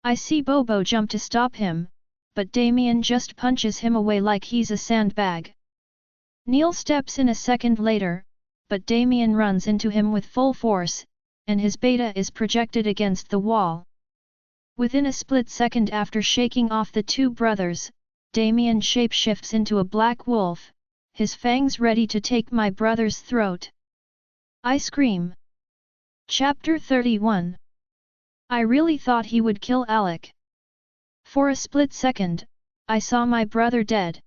I see Bobo jump to stop him, but Damien just punches him away like he's a sandbag. Neil steps in a second later, but Damien runs into him with full force, and his beta is projected against the wall. Within a split second after shaking off the two brothers, Damien shapeshifts into a black wolf, his fangs ready to take my brother's throat. I scream. Chapter 31. I really thought he would kill Alec. For a split second, I saw my brother dead.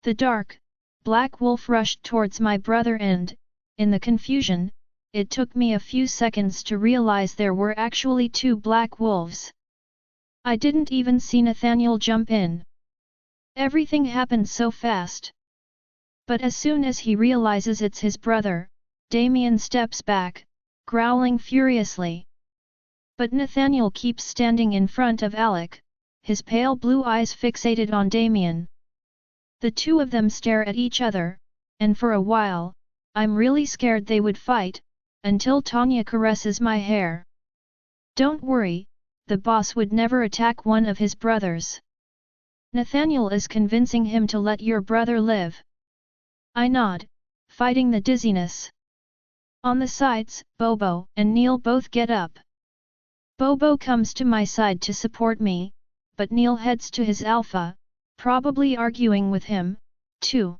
The dark, black wolf rushed towards my brother and, in the confusion, it took me a few seconds to realize there were actually two black wolves. I didn't even see Nathaniel jump in. Everything happened so fast. But as soon as he realizes it's his brother, Damien steps back, growling furiously. But Nathaniel keeps standing in front of Alec, his pale blue eyes fixated on Damien. The two of them stare at each other, and for a while, I'm really scared they would fight, until Tanya caresses my hair. Don't worry, the boss would never attack one of his brothers. Nathaniel is convincing him to let your brother live. I nod, fighting the dizziness. On the sides, Bobo and Neil both get up. Bobo comes to my side to support me, but Neil heads to his alpha, probably arguing with him, too.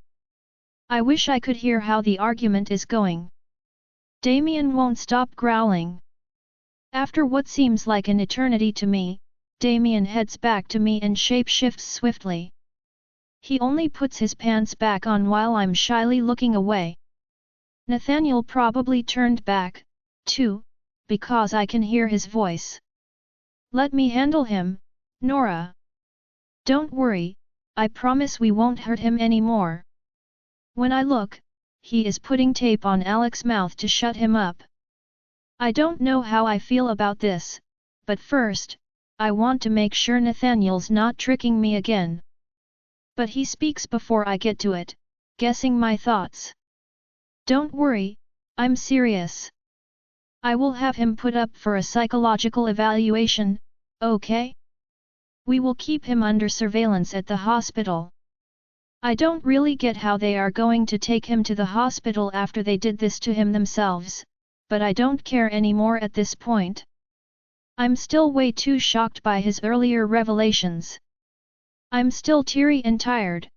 I wish I could hear how the argument is going. Damien won't stop growling. After what seems like an eternity to me, Damien heads back to me and shapeshifts swiftly. He only puts his pants back on while I'm shyly looking away. Nathaniel probably turned back, too, because I can hear his voice. Let me handle him, Nora. Don't worry, I promise we won't hurt him anymore. When I look, he is putting tape on Alec's mouth to shut him up. I don't know how I feel about this, but first, I want to make sure Nathaniel's not tricking me again. But he speaks before I get to it, guessing my thoughts. Don't worry, I'm serious. I will have him put up for a psychological evaluation, okay? We will keep him under surveillance at the hospital. I don't really get how they are going to take him to the hospital after they did this to him themselves, but I don't care anymore at this point. I'm still way too shocked by his earlier revelations. I'm still teary and tired.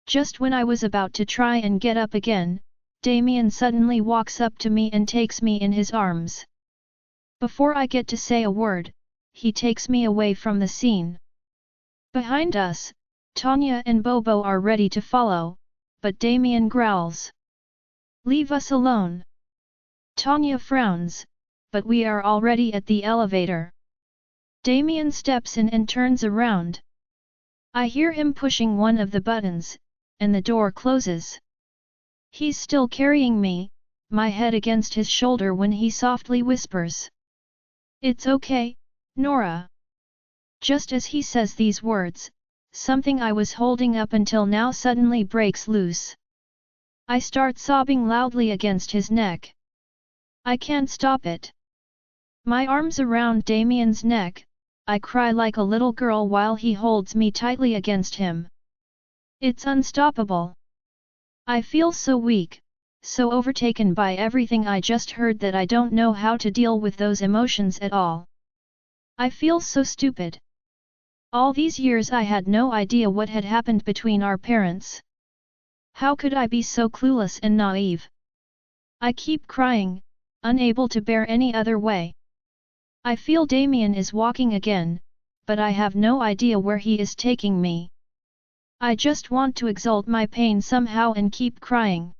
Just when I was about to try and get up again, Damien suddenly walks up to me and takes me in his arms. Before I get to say a word, he takes me away from the scene. Behind us, Tanya and Bobo are ready to follow, but Damien growls. Leave us alone. Tanya frowns, but we are already at the elevator. Damien steps in and turns around. I hear him pushing one of the buttons, and the door closes. He's still carrying me, my head against his shoulder when he softly whispers. It's okay, Nora. Just as he says these words, something I was holding up until now suddenly breaks loose. I start sobbing loudly against his neck. I can't stop it. My arms around Damien's neck, I cry like a little girl while he holds me tightly against him. It's unstoppable. I feel so weak, so overtaken by everything I just heard that I don't know how to deal with those emotions at all. I feel so stupid. All these years I had no idea what had happened between our parents. How could I be so clueless and naive? I keep crying, unable to bear any other way. I feel Damien is walking again, but I have no idea where he is taking me. I just want to exalt my pain somehow and keep crying.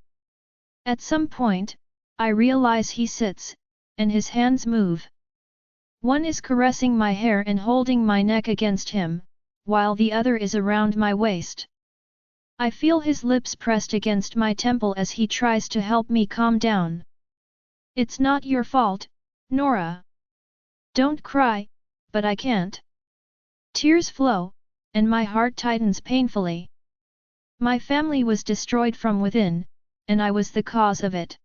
At some point, I realize he sits, and his hands move. One is caressing my hair and holding my neck against him, while the other is around my waist. I feel his lips pressed against my temple as he tries to help me calm down. It's not your fault, Nora. Don't cry, but I can't. Tears flow, and my heart tightens painfully. My family was destroyed from within, and I was the cause of it.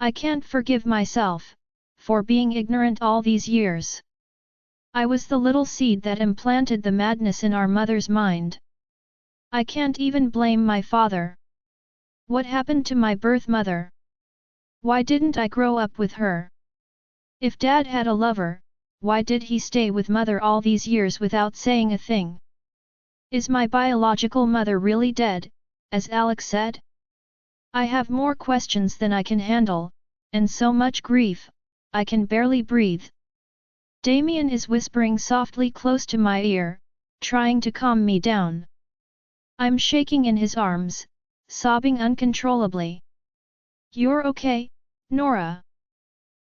I can't forgive myself for being ignorant all these years. I was the little seed that implanted the madness in our mother's mind. I can't even blame my father. What happened to my birth mother? Why didn't I grow up with her? If Dad had a lover, why did he stay with Mother all these years without saying a thing? Is my biological mother really dead, as Alex said? I have more questions than I can handle, and so much grief, I can barely breathe. Damien is whispering softly close to my ear, trying to calm me down. I'm shaking in his arms, sobbing uncontrollably. You're okay, Nora.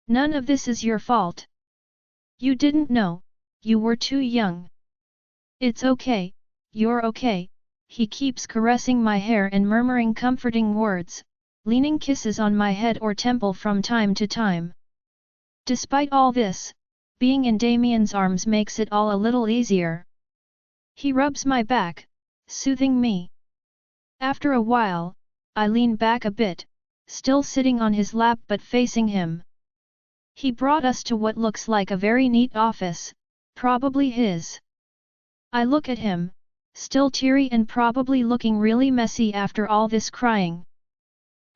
None of this is your fault. You didn't know, you were too young. It's okay, you're okay, he keeps caressing my hair and murmuring comforting words, leaning kisses on my head or temple from time to time. Despite all this, being in Damien's arms makes it all a little easier. He rubs my back, soothing me. After a while, I lean back a bit, still sitting on his lap but facing him. He brought us to what looks like a very neat office, probably his. I look at him, still teary and probably looking really messy after all this crying.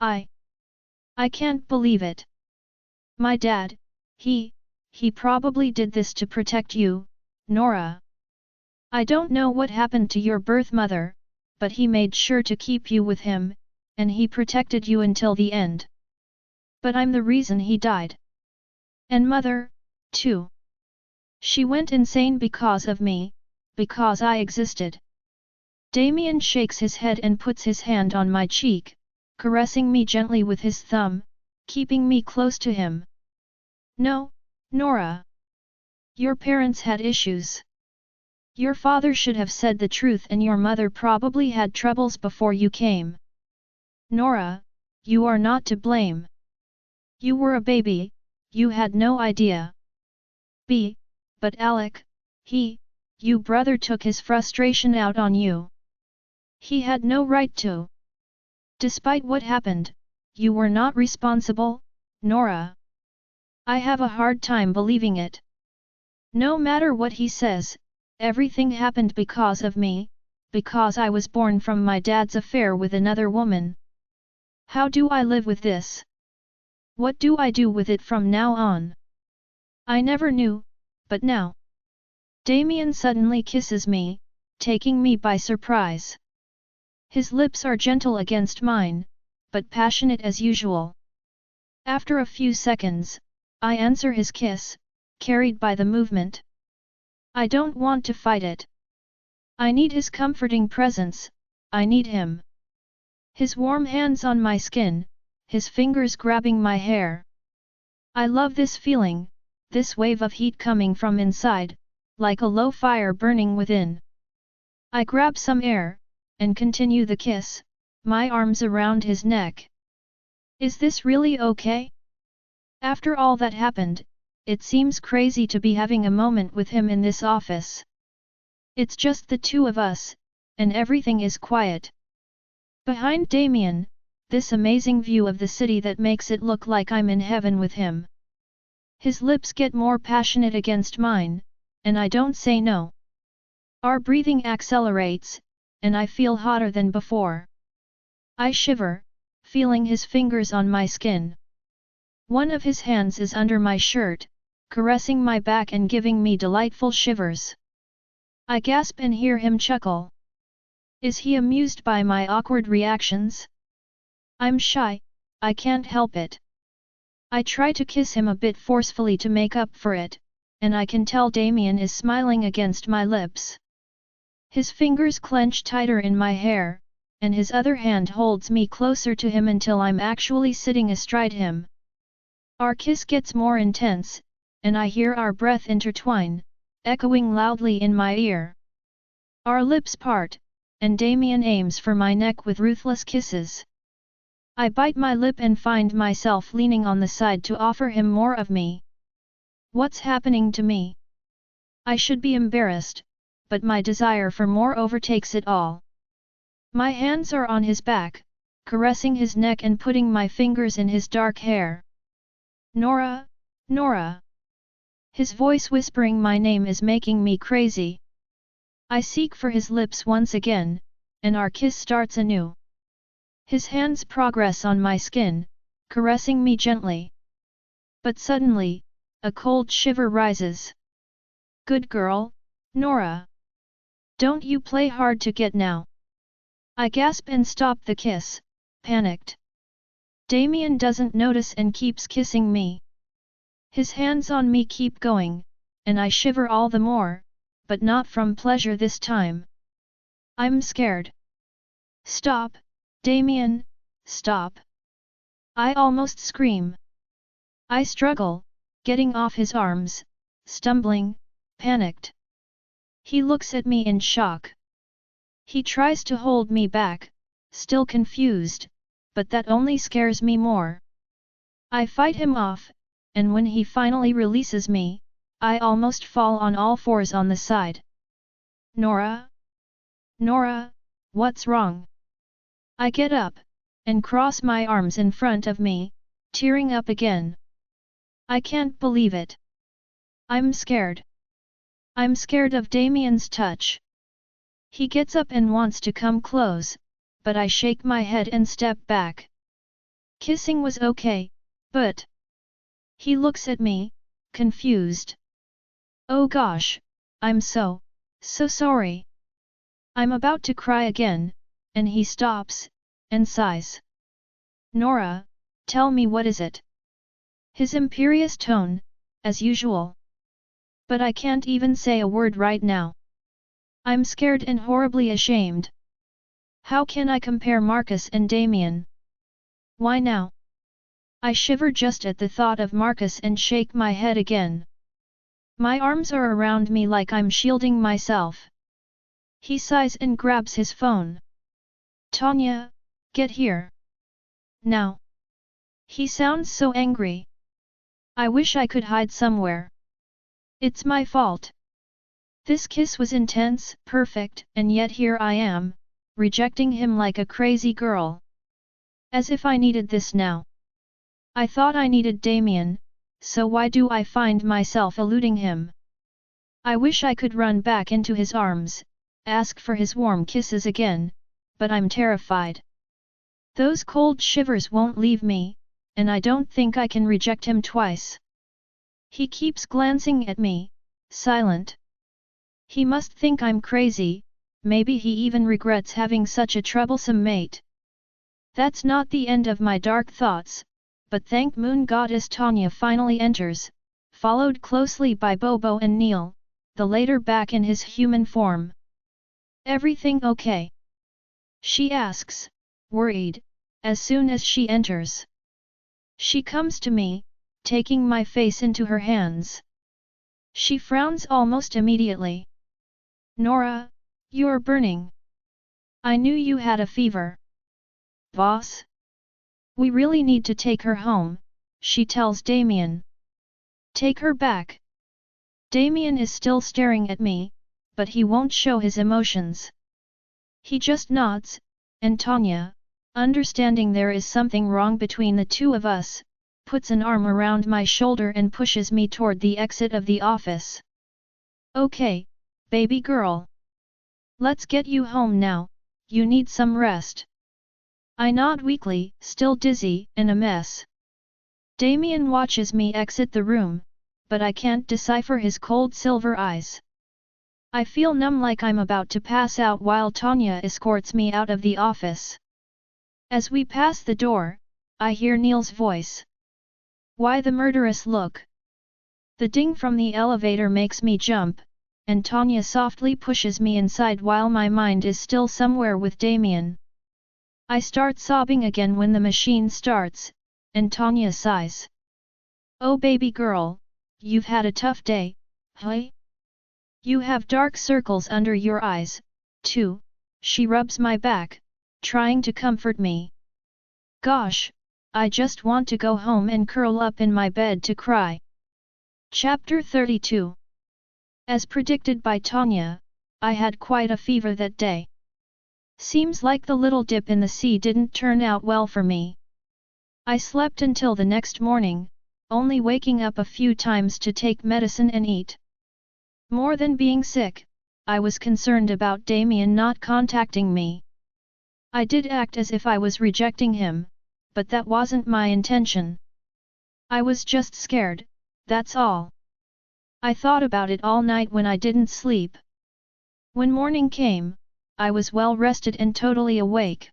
I can't believe it. My dad, he probably did this to protect you, Nora. I don't know what happened to your birth mother, but he made sure to keep you with him, and he protected you until the end. But I'm the reason he died. And mother, too. She went insane because of me, because I existed. Damien shakes his head and puts his hand on my cheek, caressing me gently with his thumb, keeping me close to him. No, Nora. Your parents had issues. Your father should have said the truth and your mother probably had troubles before you came. Nora, you are not to blame. You were a baby, you had no idea. But Alec, you brother took his frustration out on you. He had no right to. Despite what happened, you were not responsible, Nora. I have a hard time believing it. No matter what he says, everything happened because of me, because I was born from my dad's affair with another woman. How do I live with this? What do I do with it from now on? I never knew, but now. Damien suddenly kisses me, taking me by surprise. His lips are gentle against mine, but passionate as usual. After a few seconds, I answer his kiss, carried by the movement. I don't want to fight it. I need his comforting presence, I need him. His warm hands on my skin, his fingers grabbing my hair. I love this feeling, this wave of heat coming from inside, like a low fire burning within. I grab some air, and continue the kiss, my arms around his neck. Is this really okay? After all that happened, it seems crazy to be having a moment with him in this office. It's just the two of us, and everything is quiet. Behind Damien, this amazing view of the city that makes it look like I'm in heaven with him. His lips get more passionate against mine, and I don't say no. Our breathing accelerates, and I feel hotter than before. I shiver, feeling his fingers on my skin. One of his hands is under my shirt, caressing my back and giving me delightful shivers. I gasp and hear him chuckle. Is he amused by my awkward reactions? I'm shy, I can't help it. I try to kiss him a bit forcefully to make up for it, and I can tell Damien is smiling against my lips. His fingers clench tighter in my hair, and his other hand holds me closer to him until I'm actually sitting astride him. Our kiss gets more intense, and I hear our breath intertwine, echoing loudly in my ear. Our lips part, and Damien aims for my neck with ruthless kisses. I bite my lip and find myself leaning on the side to offer him more of me. What's happening to me? I should be embarrassed, but my desire for more overtakes it all. My hands are on his back, caressing his neck and putting my fingers in his dark hair. Nora, Nora. His voice whispering my name is making me crazy. I seek for his lips once again, and our kiss starts anew. His hands progress on my skin, caressing me gently. But suddenly, a cold shiver rises. Good girl, Nora. Don't you play hard to get now. I gasp and stop the kiss, panicked. Damien doesn't notice and keeps kissing me. His hands on me keep going, and I shiver all the more, but not from pleasure this time. I'm scared. Stop, Damien, stop. I almost scream. I struggle, getting off his arms, stumbling, panicked. He looks at me in shock. He tries to hold me back, still confused, but that only scares me more. I fight him off, and when he finally releases me, I almost fall on all fours on the side. Nora? Nora, what's wrong? I get up, and cross my arms in front of me, tearing up again. I can't believe it. I'm scared. I'm scared of Damien's touch. He gets up and wants to come close, but I shake my head and step back. Kissing was okay, but... He looks at me, confused. Oh gosh, I'm so sorry. I'm about to cry again, and he stops, and sighs. Nora, tell me what is it? His imperious tone, as usual. But I can't even say a word right now. I'm scared and horribly ashamed. How can I compare Marcus and Damien? Why now? I shiver just at the thought of Marcus and shake my head again. My arms are around me like I'm shielding myself. He sighs and grabs his phone. Tanya, get here. Now. He sounds so angry. I wish I could hide somewhere. It's my fault. This kiss was intense, perfect, and yet here I am, rejecting him like a crazy girl. As if I needed this now. I thought I needed Damien, so why do I find myself eluding him? I wish I could run back into his arms, ask for his warm kisses again, but I'm terrified. Those cold shivers won't leave me, and I don't think I can reject him twice. He keeps glancing at me, silent. He must think I'm crazy, maybe he even regrets having such a troublesome mate. That's not the end of my dark thoughts, but thank Moon Goddess Tanya finally enters, followed closely by Bobo and Neil, the latter back in his human form. Everything okay? She asks, worried, as soon as she enters. She comes to me, taking my face into her hands. She frowns almost immediately. Nora, you're burning. I knew you had a fever. Boss? We really need to take her home, she tells Damien. Take her back. Damien is still staring at me, but he won't show his emotions. He just nods, and Tanya, understanding there is something wrong between the two of us, puts an arm around my shoulder and pushes me toward the exit of the office. Okay, baby girl. Let's get you home now, you need some rest. I nod weakly, still dizzy and a mess. Damien watches me exit the room, but I can't decipher his cold silver eyes. I feel numb like I'm about to pass out while Tanya escorts me out of the office. As we pass the door, I hear Neil's voice. Why the murderous look? The ding from the elevator makes me jump, and Tanya softly pushes me inside while my mind is still somewhere with Damien. I start sobbing again when the machine starts, and Tanya sighs. Oh baby girl, you've had a tough day, huh? You have dark circles under your eyes, too, she rubs my back, trying to comfort me. Gosh, I just want to go home and curl up in my bed to cry. Chapter 32. As predicted by Tanya, I had quite a fever that day. Seems like the little dip in the sea didn't turn out well for me. I slept until the next morning, only waking up a few times to take medicine and eat. More than being sick, I was concerned about Damien not contacting me. I did act as if I was rejecting him, but that wasn't my intention. I was just scared, that's all. I thought about it all night when I didn't sleep. When morning came, I was well rested and totally awake.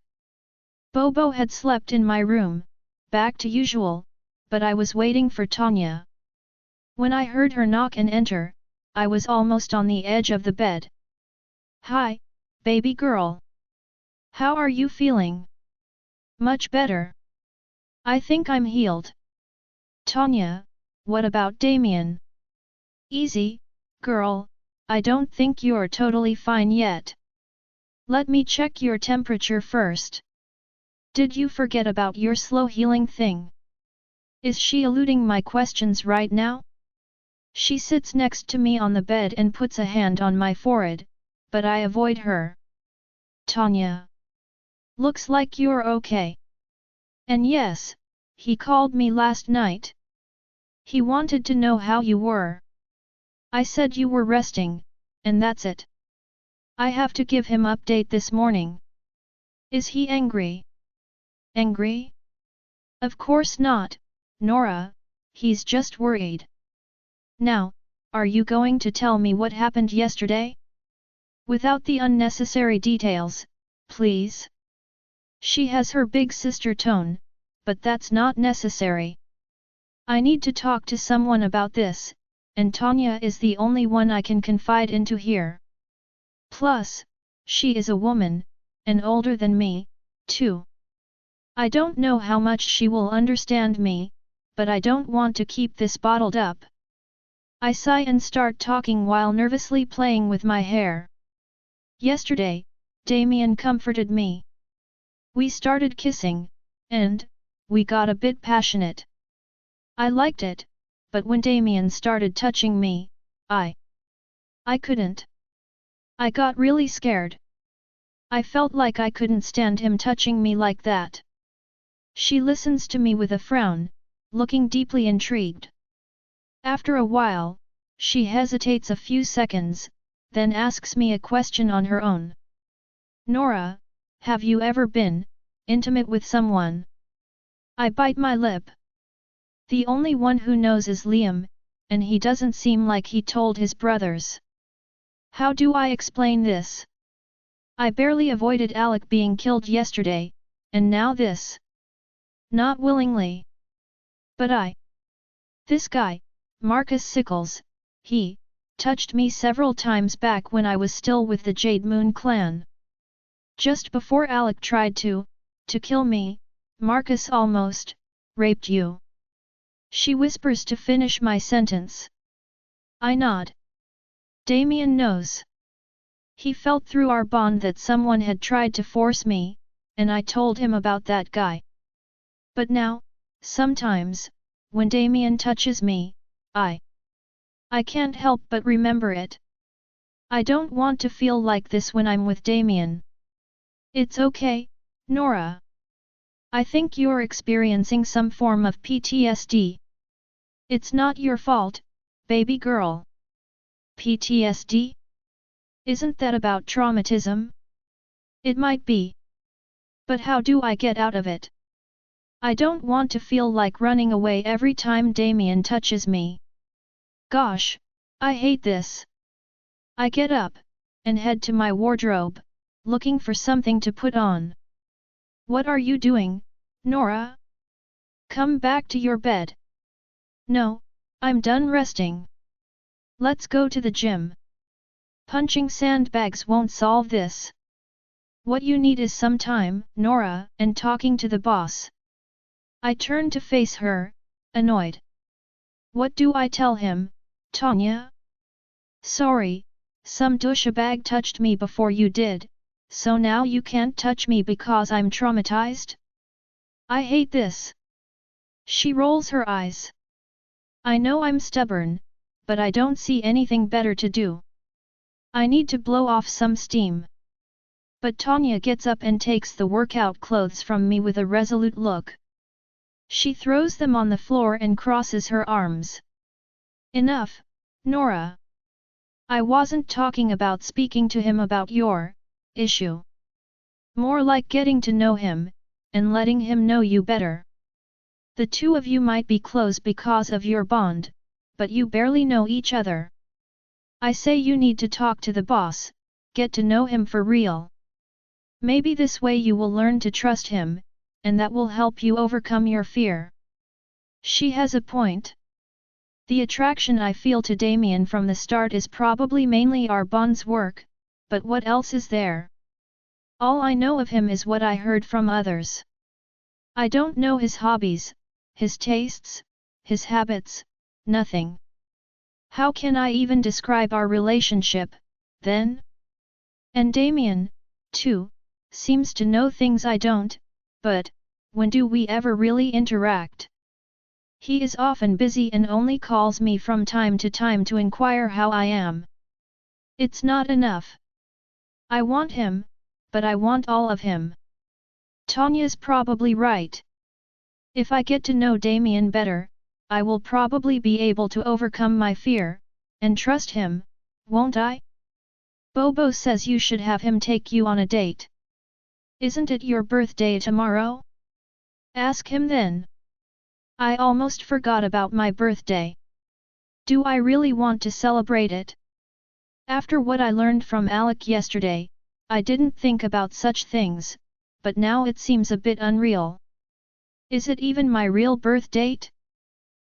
Bobo had slept in my room, back to usual, but I was waiting for Tanya. When I heard her knock and enter, I was almost on the edge of the bed. Hi, baby girl. How are you feeling? Much better. I think I'm healed. Tanya, what about Damien? Easy, girl, I don't think you're totally fine yet. Let me check your temperature first. Did you forget about your slow healing thing? Is she eluding my questions right now? She sits next to me on the bed and puts a hand on my forehead, but I avoid her. Tanya. Looks like you're okay. And yes, he called me last night. He wanted to know how you were. I said you were resting, and that's it. I have to give him update this morning. Is he angry? Angry? Of course not, Nora, he's just worried. Now, are you going to tell me what happened yesterday? Without the unnecessary details, please. She has her big sister tone, but that's not necessary. I need to talk to someone about this, and Tanya is the only one I can confide into here. Plus, she is a woman, and older than me, too. I don't know how much she will understand me, but I don't want to keep this bottled up. I sigh and start talking while nervously playing with my hair. Yesterday, Damien comforted me. We started kissing, and we got a bit passionate. I liked it, but when Damien started touching me, I couldn't. I got really scared. I felt like I couldn't stand him touching me like that. She listens to me with a frown, looking deeply intrigued. After a while, she hesitates a few seconds, then asks me a question on her own. Nora, have you ever been intimate with someone? I bite my lip. The only one who knows is Liam, and he doesn't seem like he told his brothers. How do I explain this? I barely avoided Alec being killed yesterday, and now this. Not willingly. But this guy, Marcus Sickles, he touched me several times back when I was still with the Jade Moon clan. Just before Alec tried to kill me, Marcus almost raped you. She whispers to finish my sentence. I nod. Damien knows. He felt through our bond that someone had tried to force me, and I told him about that guy. But now, sometimes, when Damien touches me, I can't help but remember it. I don't want to feel like this when I'm with Damien. It's okay, Nora. I think you're experiencing some form of PTSD. It's not your fault, baby girl. PTSD? Isn't that about traumatism? It might be. But how do I get out of it? I don't want to feel like running away every time Damien touches me. Gosh, I hate this. I get up, and head to my wardrobe, looking for something to put on. What are you doing, Nora? Come back to your bed. No, I'm done resting. Let's go to the gym. Punching sandbags won't solve this. What you need is some time, Nora, and talking to the boss. I turn to face her, annoyed. What do I tell him, Tanya? Sorry, some douchebag touched me before you did, so now you can't touch me because I'm traumatized? I hate this. She rolls her eyes. I know I'm stubborn, but I don't see anything better to do. I need to blow off some steam. But Tanya gets up and takes the workout clothes from me with a resolute look. She throws them on the floor and crosses her arms. Enough, Nora. I wasn't talking about speaking to him about your issue. More like getting to know him, and letting him know you better. The two of you might be close because of your bond, but you barely know each other. I say you need to talk to the boss, get to know him for real. Maybe this way you will learn to trust him, and that will help you overcome your fear. She has a point. The attraction I feel to Damien from the start is probably mainly our bond's work, but what else is there? All I know of him is what I heard from others. I don't know his hobbies, his tastes, his habits, nothing. How can I even describe our relationship, then? And Damien, 2. Seems to know things I don't, but, when do we ever really interact? He is often busy and only calls me from time to time to inquire how I am. It's not enough. I want him, but I want all of him. Tanya's probably right. If I get to know Damien better, I will probably be able to overcome my fear, and trust him, won't I? Bobo says you should have him take you on a date. Isn't it your birthday tomorrow? Ask him then. I almost forgot about my birthday. Do I really want to celebrate it? After what I learned from Alec yesterday, I didn't think about such things, but now it seems a bit unreal. Is it even my real birth date?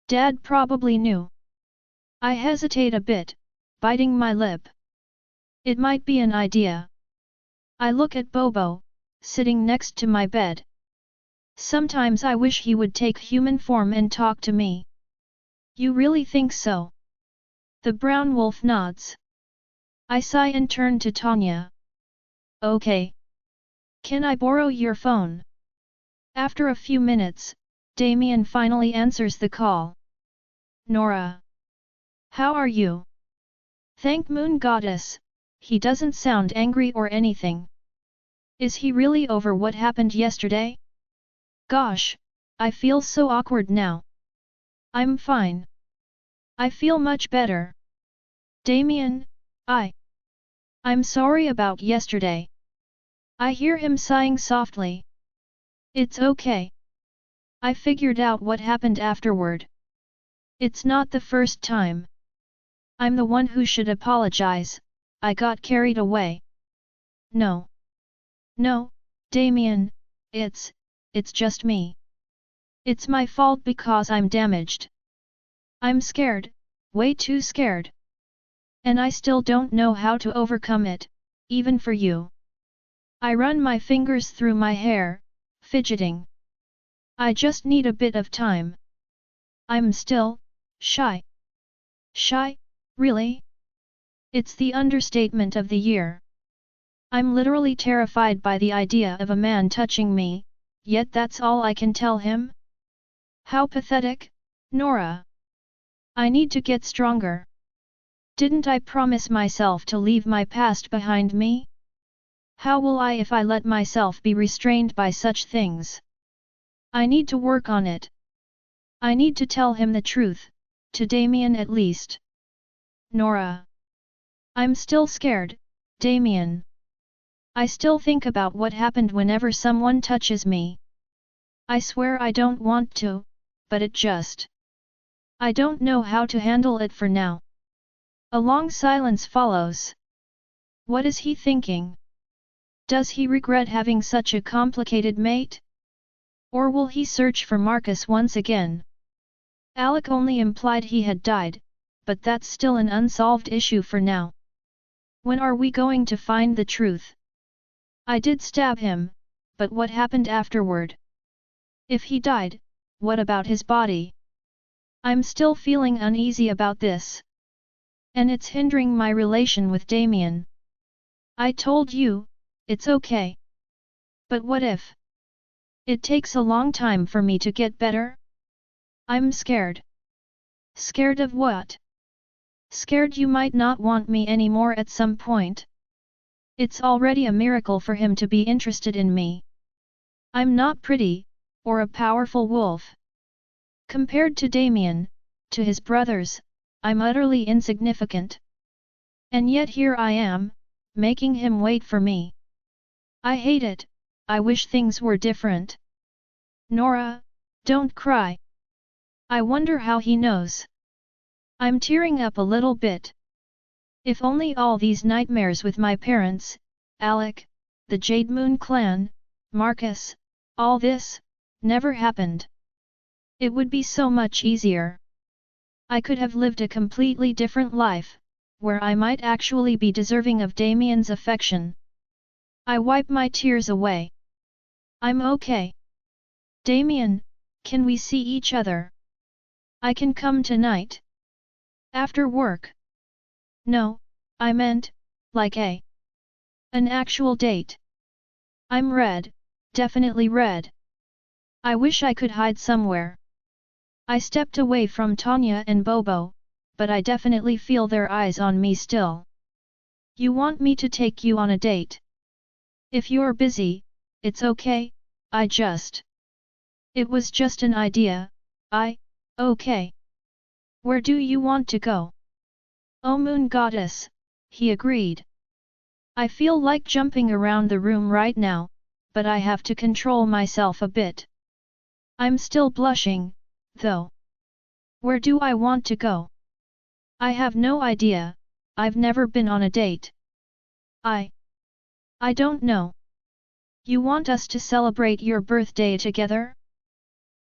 Dad probably knew. I hesitate a bit, biting my lip. It might be an idea. I look at Bobo, sitting next to my bed. Sometimes I wish he would take human form and talk to me. You really think so? The brown wolf nods. I sigh and turn to Tanya. Okay. Can I borrow your phone? After a few minutes, Damien finally answers the call. Nora. How are you? Thank Moon Goddess, he doesn't sound angry or anything. Is he really over what happened yesterday? Gosh, I feel so awkward now. I'm fine. I feel much better. Damien, I'm sorry about yesterday. I hear him sighing softly. It's okay. I figured out what happened afterward. It's not the first time. I'm the one who should apologize, I got carried away. No. No, Damien, it's just me. It's my fault because I'm damaged. I'm scared, way too scared. And I still don't know how to overcome it, even for you. I run my fingers through my hair, fidgeting. I just need a bit of time. I'm still shy. Shy, really? It's the understatement of the year. I'm literally terrified by the idea of a man touching me, yet that's all I can tell him? How pathetic, Nora. I need to get stronger. Didn't I promise myself to leave my past behind me? How will I if I let myself be restrained by such things? I need to work on it. I need to tell him the truth, to Damien at least. Nora. I'm still scared, Damien. I still think about what happened whenever someone touches me. I swear I don't want to, but it just... I don't know how to handle it for now. A long silence follows. What is he thinking? Does he regret having such a complicated mate? Or will he search for Marcus once again? Alec only implied he had died, but that's still an unsolved issue for now. When are we going to find the truth? I did stab him, but what happened afterward? If he died, what about his body? I'm still feeling uneasy about this. And it's hindering my relation with Damien. I told you, it's okay. But what if? It takes a long time for me to get better? I'm scared. Scared of what? Scared you might not want me anymore at some point? It's already a miracle for him to be interested in me. I'm not pretty, or a powerful wolf. Compared to Damien, to his brothers, I'm utterly insignificant. And yet here I am, making him wait for me. I hate it, I wish things were different. Nora, don't cry. I wonder how he knows. I'm tearing up a little bit. If only all these nightmares with my parents, Alec, the Jade Moon clan, Marcus, all this, never happened. It would be so much easier. I could have lived a completely different life, where I might actually be deserving of Damien's affection. I wipe my tears away. I'm okay. Damien, can we see each other? I can come tonight. After work. No, I meant, like an actual date. I'm red, definitely red. I wish I could hide somewhere. I stepped away from Tanya and Bobo, but I definitely feel their eyes on me still. You want me to take you on a date? If you're busy, it's okay, I just... It was just an idea, okay. Where do you want to go? Oh Moon Goddess, he agreed. I feel like jumping around the room right now, but I have to control myself a bit. I'm still blushing, though. Where do I want to go? I have no idea, I've never been on a date. I don't know. You want us to celebrate your birthday together?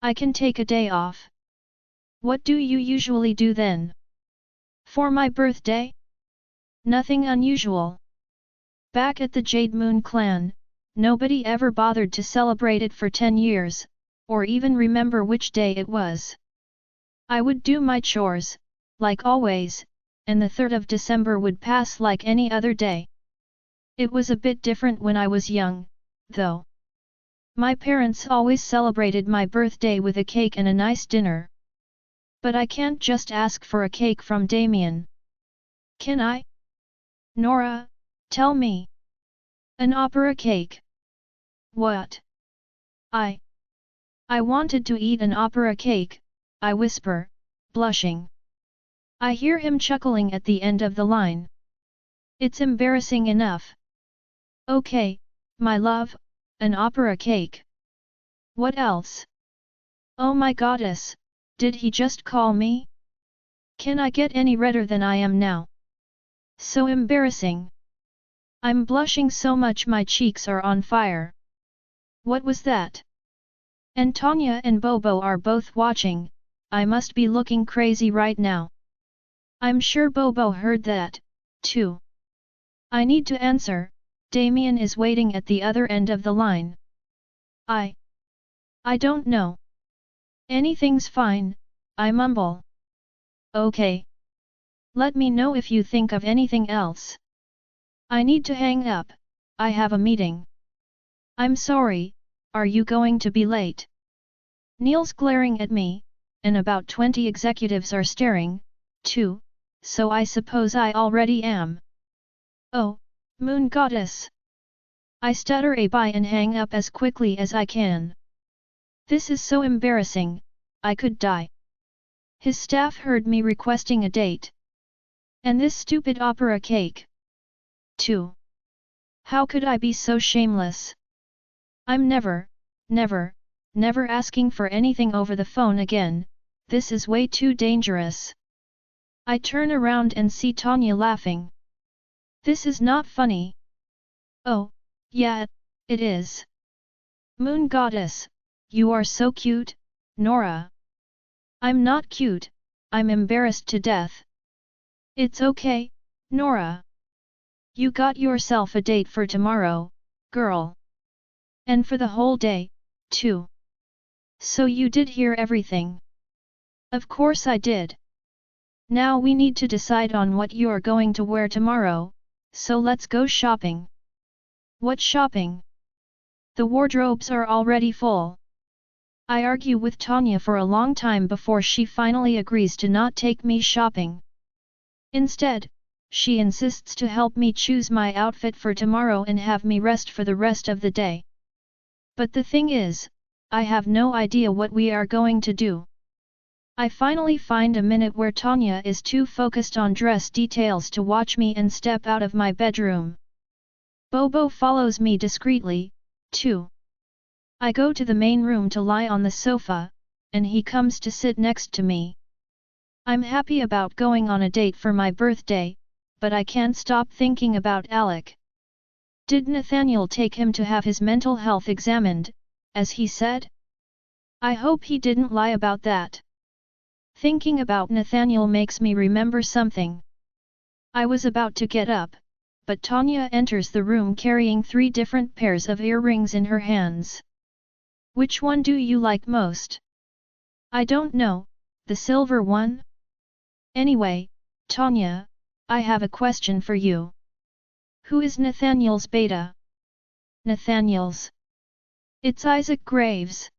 I can take a day off. What do you usually do then? For my birthday? Nothing unusual. Back at the Jade Moon clan, nobody ever bothered to celebrate it for 10 years, or even remember which day it was. I would do my chores, like always, and the 3rd of December would pass like any other day. It was a bit different when I was young, though. My parents always celebrated my birthday with a cake and a nice dinner. But I can't just ask for a cake from Damien. Can I? Nora, tell me. An opera cake. What? I wanted to eat an opera cake, I whisper, blushing. I hear him chuckling at the end of the line. It's embarrassing enough. Okay, my love, an opera cake. What else? Oh my goddess, did he just call me? Can I get any redder than I am now? So embarrassing. I'm blushing so much my cheeks are on fire. What was that? And Tanya and Bobo are both watching, I must be looking crazy right now. I'm sure Bobo heard that, too. I need to answer, Damien is waiting at the other end of the line. I don't know. Anything's fine, I mumble. Okay. Let me know if you think of anything else. I need to hang up, I have a meeting. I'm sorry, are you going to be late? Neil's glaring at me, and about 20 executives are staring, too, so I suppose I already am. Oh, Moon Goddess! I stutter a bye and hang up as quickly as I can. This is so embarrassing, I could die. His staff heard me requesting a date. And this stupid opera cake. Too. How could I be so shameless? I'm never asking for anything over the phone again, this is way too dangerous. I turn around and see Tanya laughing. This is not funny. Oh, yeah, it is. Moon Goddess, you are so cute, Nora. I'm not cute, I'm embarrassed to death. It's okay, Nora. You got yourself a date for tomorrow, girl. And for the whole day, too. So you did hear everything. Of course I did. Now we need to decide on what you're going to wear tomorrow, so let's go shopping. What shopping? The wardrobes are already full. I argue with Tanya for a long time before she finally agrees to not take me shopping. Instead, she insists to help me choose my outfit for tomorrow and have me rest for the rest of the day. But the thing is, I have no idea what we are going to do. I finally find a minute where Tanya is too focused on dress details to watch me and step out of my bedroom. Bobo follows me discreetly, too. I go to the main room to lie on the sofa, and he comes to sit next to me. I'm happy about going on a date for my birthday, but I can't stop thinking about Alec. Did Nathaniel take him to have his mental health examined, as he said? I hope he didn't lie about that. Thinking about Nathaniel makes me remember something. I was about to get up, but Tanya enters the room carrying 3 different pairs of earrings in her hands. Which one do you like most? I don't know, the silver one? Anyway, Tanya, I have a question for you. Who is Nathaniel's beta? Nathaniel's. It's Isaac Graves.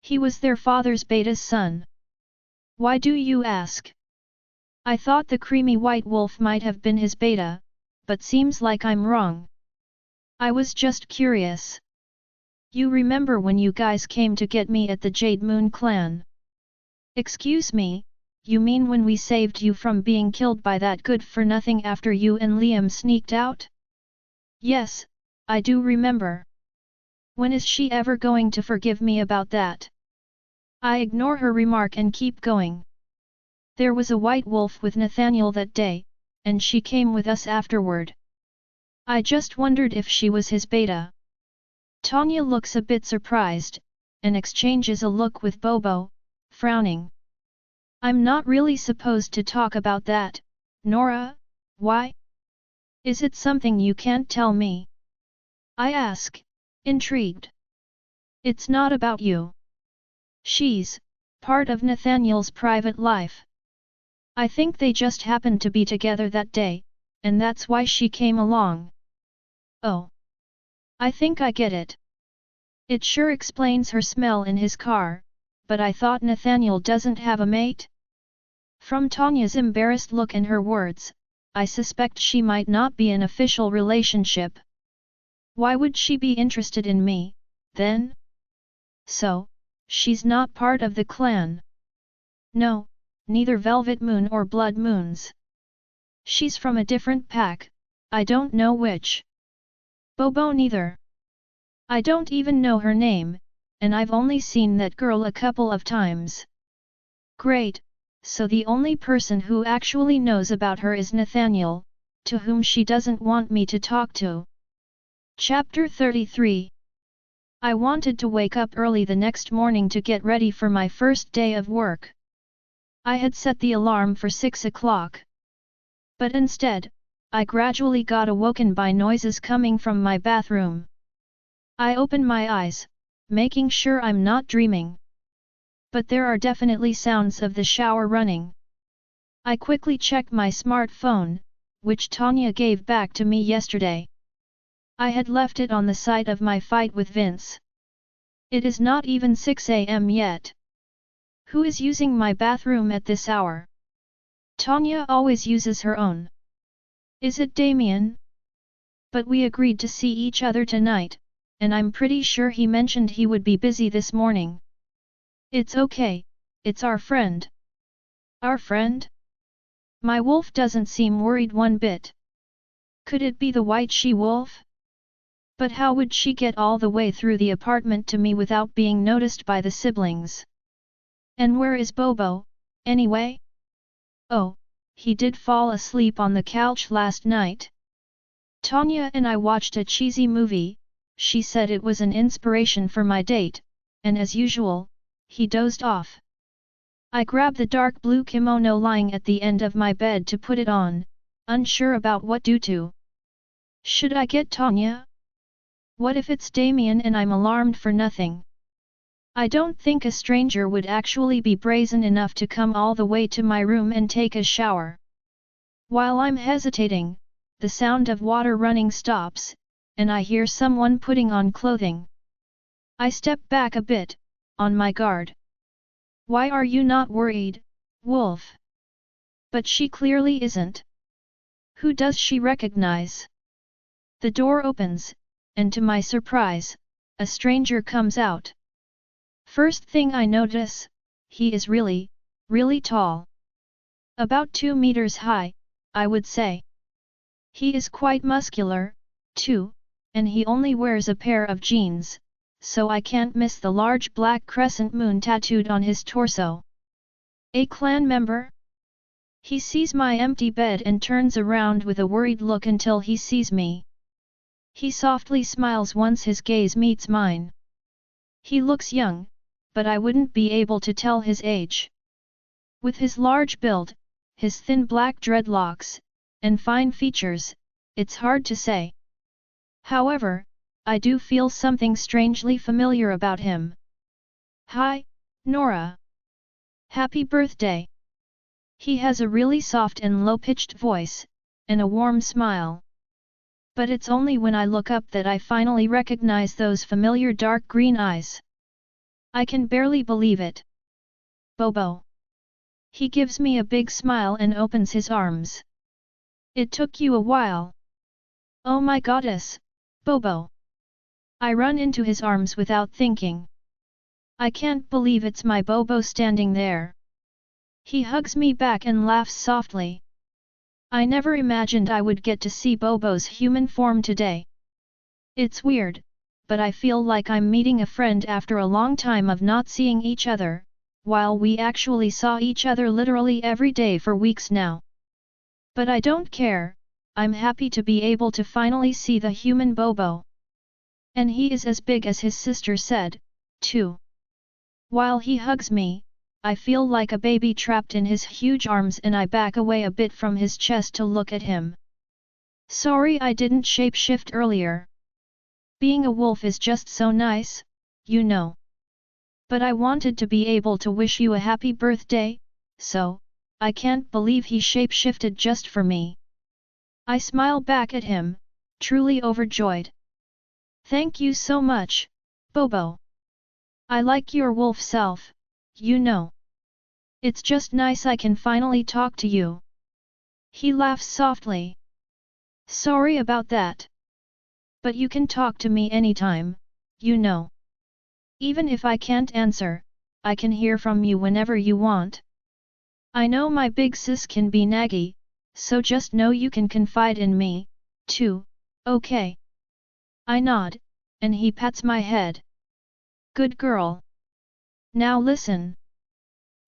He was their father's beta son. Why do you ask? I thought the creamy white wolf might have been his beta, but seems like I'm wrong. I was just curious. You remember when you guys came to get me at the Jade Moon clan? Excuse me, you mean when we saved you from being killed by that good-for-nothing after you and Liam sneaked out? Yes, I do remember. When is she ever going to forgive me about that? I ignore her remark and keep going. There was a white wolf with Nathaniel that day, and she came with us afterward. I just wondered if she was his beta. Tanya looks a bit surprised, and exchanges a look with Bobo, frowning. I'm not really supposed to talk about that, Nora, why? Is it something you can't tell me? I ask, intrigued. It's not about you. She's part of Nathaniel's private life. I think they just happened to be together that day, and that's why she came along. Oh. I think I get it. It sure explains her smell in his car, but I thought Nathaniel doesn't have a mate? From Tanya's embarrassed look and her words, I suspect she might not be an official relationship. Why would she be interested in me, then? So, she's not part of the clan. No, neither Velvet Moon or Blood Moons. She's from a different pack, I don't know which. Bobo neither. I don't even know her name, and I've only seen that girl a couple of times. Great, so the only person who actually knows about her is Nathaniel, to whom she doesn't want me to talk to. Chapter 33. I wanted to wake up early the next morning to get ready for my first day of work. I had set the alarm for 6 o'clock. But instead, I gradually got awoken by noises coming from my bathroom. I open my eyes, making sure I'm not dreaming. But there are definitely sounds of the shower running. I quickly check my smartphone, which Tanya gave back to me yesterday. I had left it on the site of my fight with Vince. It is not even 6 a.m. yet. Who is using my bathroom at this hour? Tanya always uses her own. Is it Damien? But we agreed to see each other tonight, and I'm pretty sure he mentioned he would be busy this morning. It's okay, it's our friend. Our friend? My wolf doesn't seem worried one bit. Could it be the white she-wolf? But how would she get all the way through the apartment to me without being noticed by the siblings? And where is Bobo, anyway? Oh, he did fall asleep on the couch last night. Tanya and I watched a cheesy movie. She said it was an inspiration for my date, and as usual, he dozed off. I grabbed the dark blue kimono lying at the end of my bed to put it on, unsure about what to do. Should I get Tanya? What if it's Damien and I'm alarmed for nothing? I don't think a stranger would actually be brazen enough to come all the way to my room and take a shower. While I'm hesitating, the sound of water running stops, and I hear someone putting on clothing. I step back a bit, on my guard. Why are you not worried, Wolf? But she clearly isn't. Who does she recognize? The door opens, and to my surprise, a stranger comes out. First thing I notice, he is really, really tall. About 2 meters high, I would say. He is quite muscular, too, and he only wears a pair of jeans, so I can't miss the large black crescent moon tattooed on his torso. A clan member? He sees my empty bed and turns around with a worried look until he sees me. He softly smiles once his gaze meets mine. He looks young, but I wouldn't be able to tell his age. With his large build, his thin black dreadlocks, and fine features, it's hard to say. However, I do feel something strangely familiar about him. Hi, Nora. Happy birthday. He has a really soft and low-pitched voice, and a warm smile. But it's only when I look up that I finally recognize those familiar dark green eyes. I can barely believe it. Bobo. He gives me a big smile and opens his arms. It took you a while. Oh my goddess, Bobo. I run into his arms without thinking. I can't believe it's my Bobo standing there. He hugs me back and laughs softly. I never imagined I would get to see Bobo's human form today. It's weird, but I feel like I'm meeting a friend after a long time of not seeing each other, while we actually saw each other literally every day for weeks now. But I don't care, I'm happy to be able to finally see the human Bobo. And he is as big as his sister said, too. While he hugs me, I feel like a baby trapped in his huge arms and I back away a bit from his chest to look at him. Sorry I didn't shapeshift earlier. Being a wolf is just so nice, you know. But I wanted to be able to wish you a happy birthday, so, I can't believe he shapeshifted just for me. I smile back at him, truly overjoyed. Thank you so much, Bobo. I like your wolf self, you know. It's just nice I can finally talk to you. He laughs softly. Sorry about that. But you can talk to me anytime, you know. Even if I can't answer, I can hear from you whenever you want. I know my big sis can be naggy, so just know you can confide in me, too, okay? I nod, and he pats my head. Good girl. Now listen.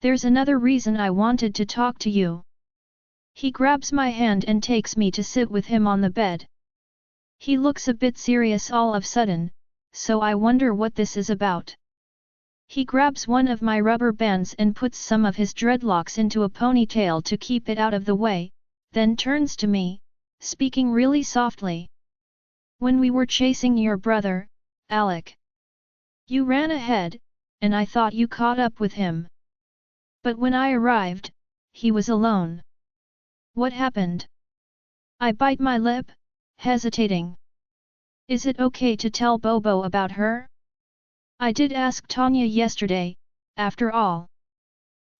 There's another reason I wanted to talk to you. He grabs my hand and takes me to sit with him on the bed. He looks a bit serious all of a sudden, so I wonder what this is about. He grabs one of my rubber bands and puts some of his dreadlocks into a ponytail to keep it out of the way, then turns to me, speaking really softly. When we were chasing your brother, Alec, you ran ahead, and I thought you caught up with him. But when I arrived, he was alone. What happened? I bite my lip, hesitating. Is it okay to tell Bobo about her? I did ask Tanya yesterday, after all.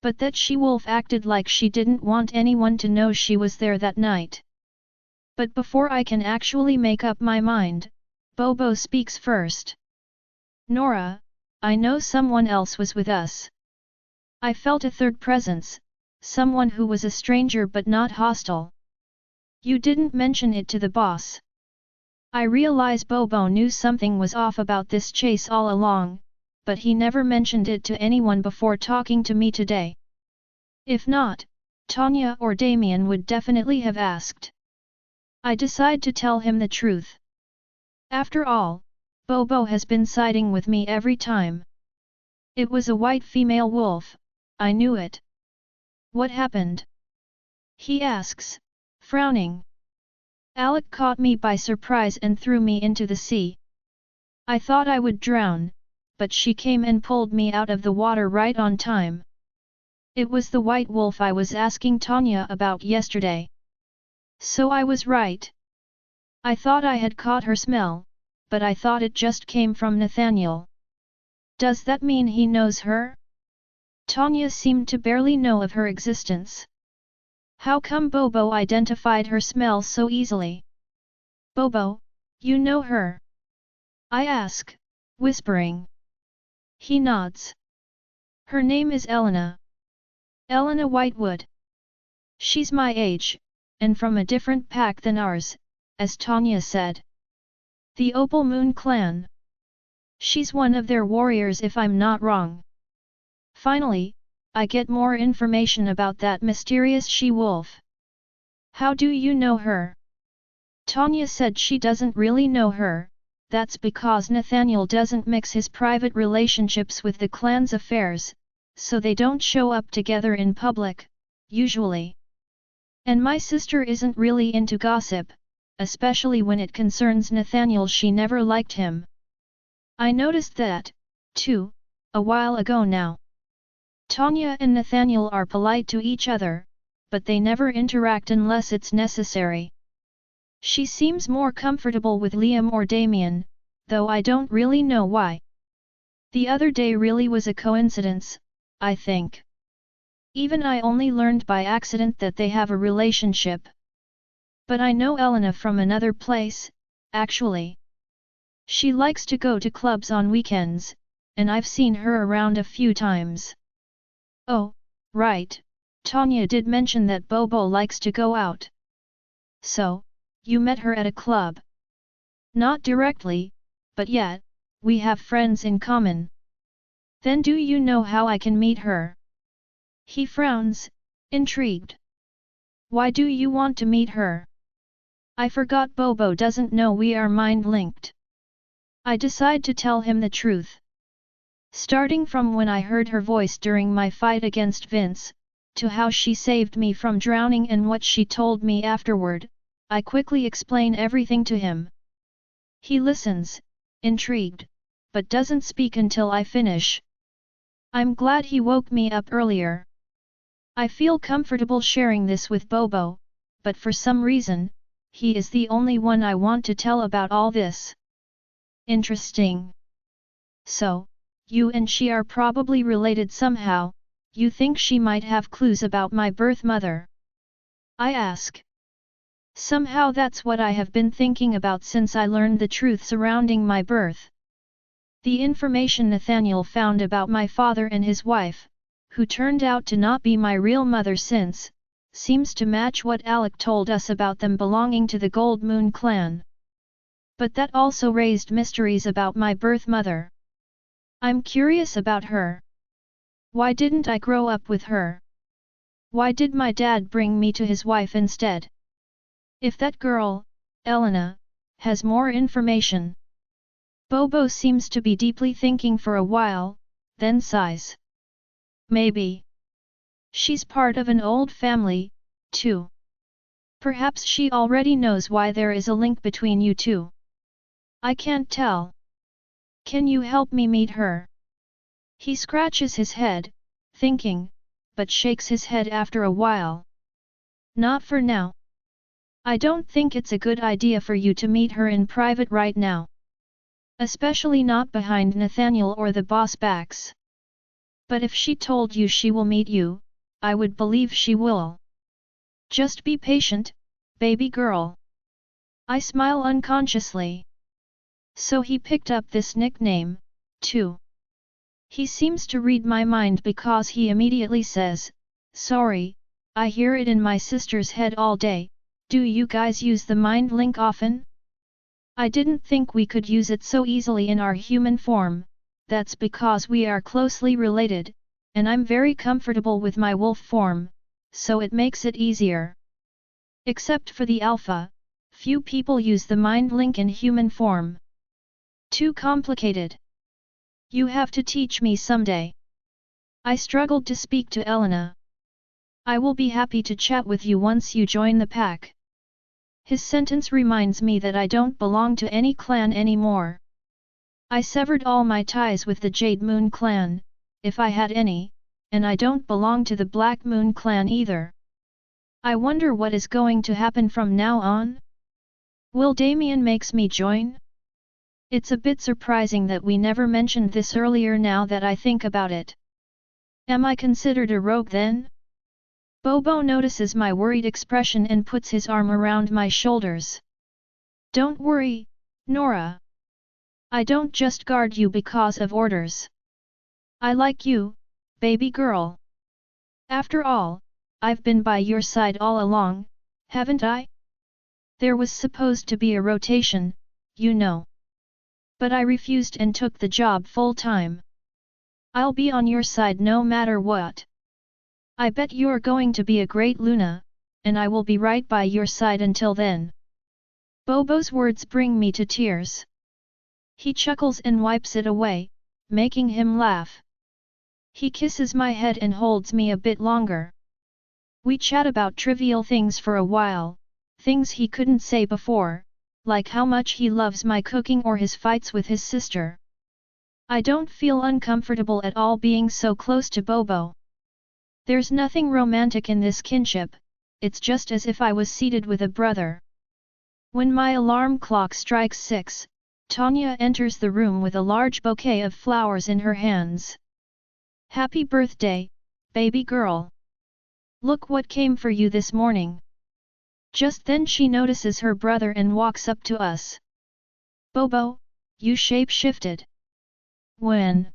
But that she-wolf acted like she didn't want anyone to know she was there that night. But before I can actually make up my mind, Bobo speaks first. Nora, I know someone else was with us. I felt a third presence, someone who was a stranger but not hostile. You didn't mention it to the boss. I realize Bobo knew something was off about this chase all along, but he never mentioned it to anyone before talking to me today. If not, Tanya or Damien would definitely have asked. I decide to tell him the truth. After all, Bobo has been siding with me every time. It was a white female wolf, I knew it. What happened? He asks, frowning. Alec caught me by surprise and threw me into the sea. I thought I would drown, but she came and pulled me out of the water right on time. It was the white wolf I was asking Tanya about yesterday. So I was right. I thought I had caught her smell, but I thought it just came from Nathaniel. Does that mean he knows her? Tanya seemed to barely know of her existence. How come Bobo identified her smell so easily? Bobo, you know her? I ask, whispering. He nods. Her name is Elena. Elena Whitewood. She's my age, and from a different pack than ours, as Tanya said. The Opal Moon Clan. She's one of their warriors if I'm not wrong. Finally, I get more information about that mysterious she-wolf. How do you know her? Tanya said she doesn't really know her, that's because Nathaniel doesn't mix his private relationships with the clan's affairs, so they don't show up together in public, usually. And my sister isn't really into gossip, especially when it concerns Nathaniel. She never liked him. I noticed that, too, a while ago now. Tanya and Nathaniel are polite to each other, but they never interact unless it's necessary. She seems more comfortable with Liam or Damien, though I don't really know why. The other day really was a coincidence, I think. Even I only learned by accident that they have a relationship. But I know Elena from another place, actually. She likes to go to clubs on weekends, and I've seen her around a few times. Oh, right, Tanya did mention that Bobo likes to go out. So, you met her at a club? Not directly, but yet, we have friends in common. Then do you know how I can meet her? He frowns, intrigued. Why do you want to meet her? I forgot Bobo doesn't know we are mind-linked. I decide to tell him the truth. Starting from when I heard her voice during my fight against Vince, to how she saved me from drowning and what she told me afterward, I quickly explain everything to him. He listens, intrigued, but doesn't speak until I finish. I'm glad he woke me up earlier. I feel comfortable sharing this with Bobo, but for some reason, he is the only one I want to tell about all this. Interesting. So, you and she are probably related somehow. You think she might have clues about my birth mother? I ask. Somehow that's what I have been thinking about since I learned the truth surrounding my birth. The information Nathaniel found about my father and his wife, who turned out to not be my real mother seems to match what Alec told us about them belonging to the Gold Moon clan. But that also raised mysteries about my birth mother. I'm curious about her. Why didn't I grow up with her? Why did my dad bring me to his wife instead? If that girl, Elena, has more information. Bobo seems to be deeply thinking for a while, then sighs. Maybe. She's part of an old family, too. Perhaps she already knows why there is a link between you two. I can't tell. Can you help me meet her? He scratches his head, thinking, but shakes his head after a while. Not for now. I don't think it's a good idea for you to meet her in private right now. Especially not behind Nathaniel or the boss backs. But if she told you she will meet you, I would believe she will. Just be patient, baby girl. I smile unconsciously. So he picked up this nickname, too. He seems to read my mind because he immediately says, "Sorry, I hear it in my sister's head all day. Do you guys use the mind link often?" I didn't think we could use it so easily in our human form. That's because we are closely related, and I'm very comfortable with my wolf form, so it makes it easier. Except for the alpha, few people use the mind link in human form. Too complicated. You have to teach me someday. I struggled to speak to Elena. I will be happy to chat with you once you join the pack. His sentence reminds me that I don't belong to any clan anymore. I severed all my ties with the Jade Moon clan, if I had any, and I don't belong to the Black Moon clan either. I wonder what is going to happen from now on? Will Damien makes me join? It's a bit surprising that we never mentioned this earlier now that I think about it. Am I considered a rogue then? Bobo notices my worried expression and puts his arm around my shoulders. Don't worry, Nora. I don't just guard you because of orders. I like you, baby girl. After all, I've been by your side all along, haven't I? There was supposed to be a rotation, you know. But I refused and took the job full-time. I'll be on your side no matter what. I bet you're going to be a great Luna, and I will be right by your side until then. Bobo's words bring me to tears. He chuckles and wipes it away, making him laugh. He kisses my head and holds me a bit longer. We chat about trivial things for a while, things he couldn't say before, like how much he loves my cooking or his fights with his sister. I don't feel uncomfortable at all being so close to Bobo. There's nothing romantic in this kinship, it's just as if I was seated with a brother. When my alarm clock strikes 6, Tanya enters the room with a large bouquet of flowers in her hands. Happy birthday, baby girl! Look what came for you this morning. Just then she notices her brother and walks up to us. Bobo, you shape-shifted. When?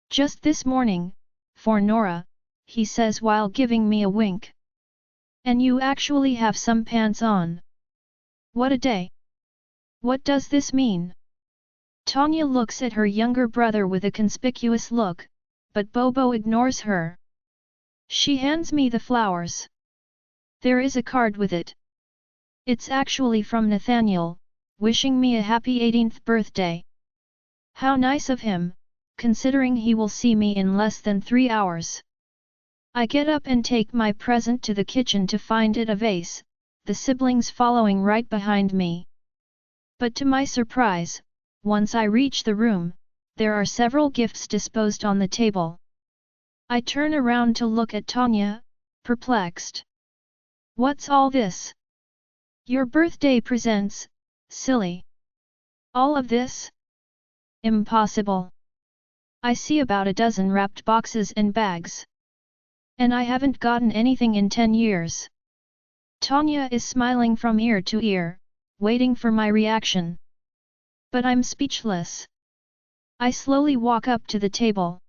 Just this morning, for Nora, he says while giving me a wink. And you actually have some pants on. What a day! What does this mean? Tanya looks at her younger brother with a conspicuous look, but Bobo ignores her. She hands me the flowers. There is a card with it. It's actually from Nathaniel, wishing me a happy 18th birthday. How nice of him, considering he will see me in less than 3 hours. I get up and take my present to the kitchen to find it a vase, the siblings following right behind me. But to my surprise, once I reach the room, there are several gifts disposed on the table. I turn around to look at Tanya, perplexed. What's all this? Your birthday presents, silly. All of this? Impossible. I see about a dozen wrapped boxes and bags. And I haven't gotten anything in 10 years. Tanya is smiling from ear to ear, waiting for my reaction. But I'm speechless. I slowly walk up to the table.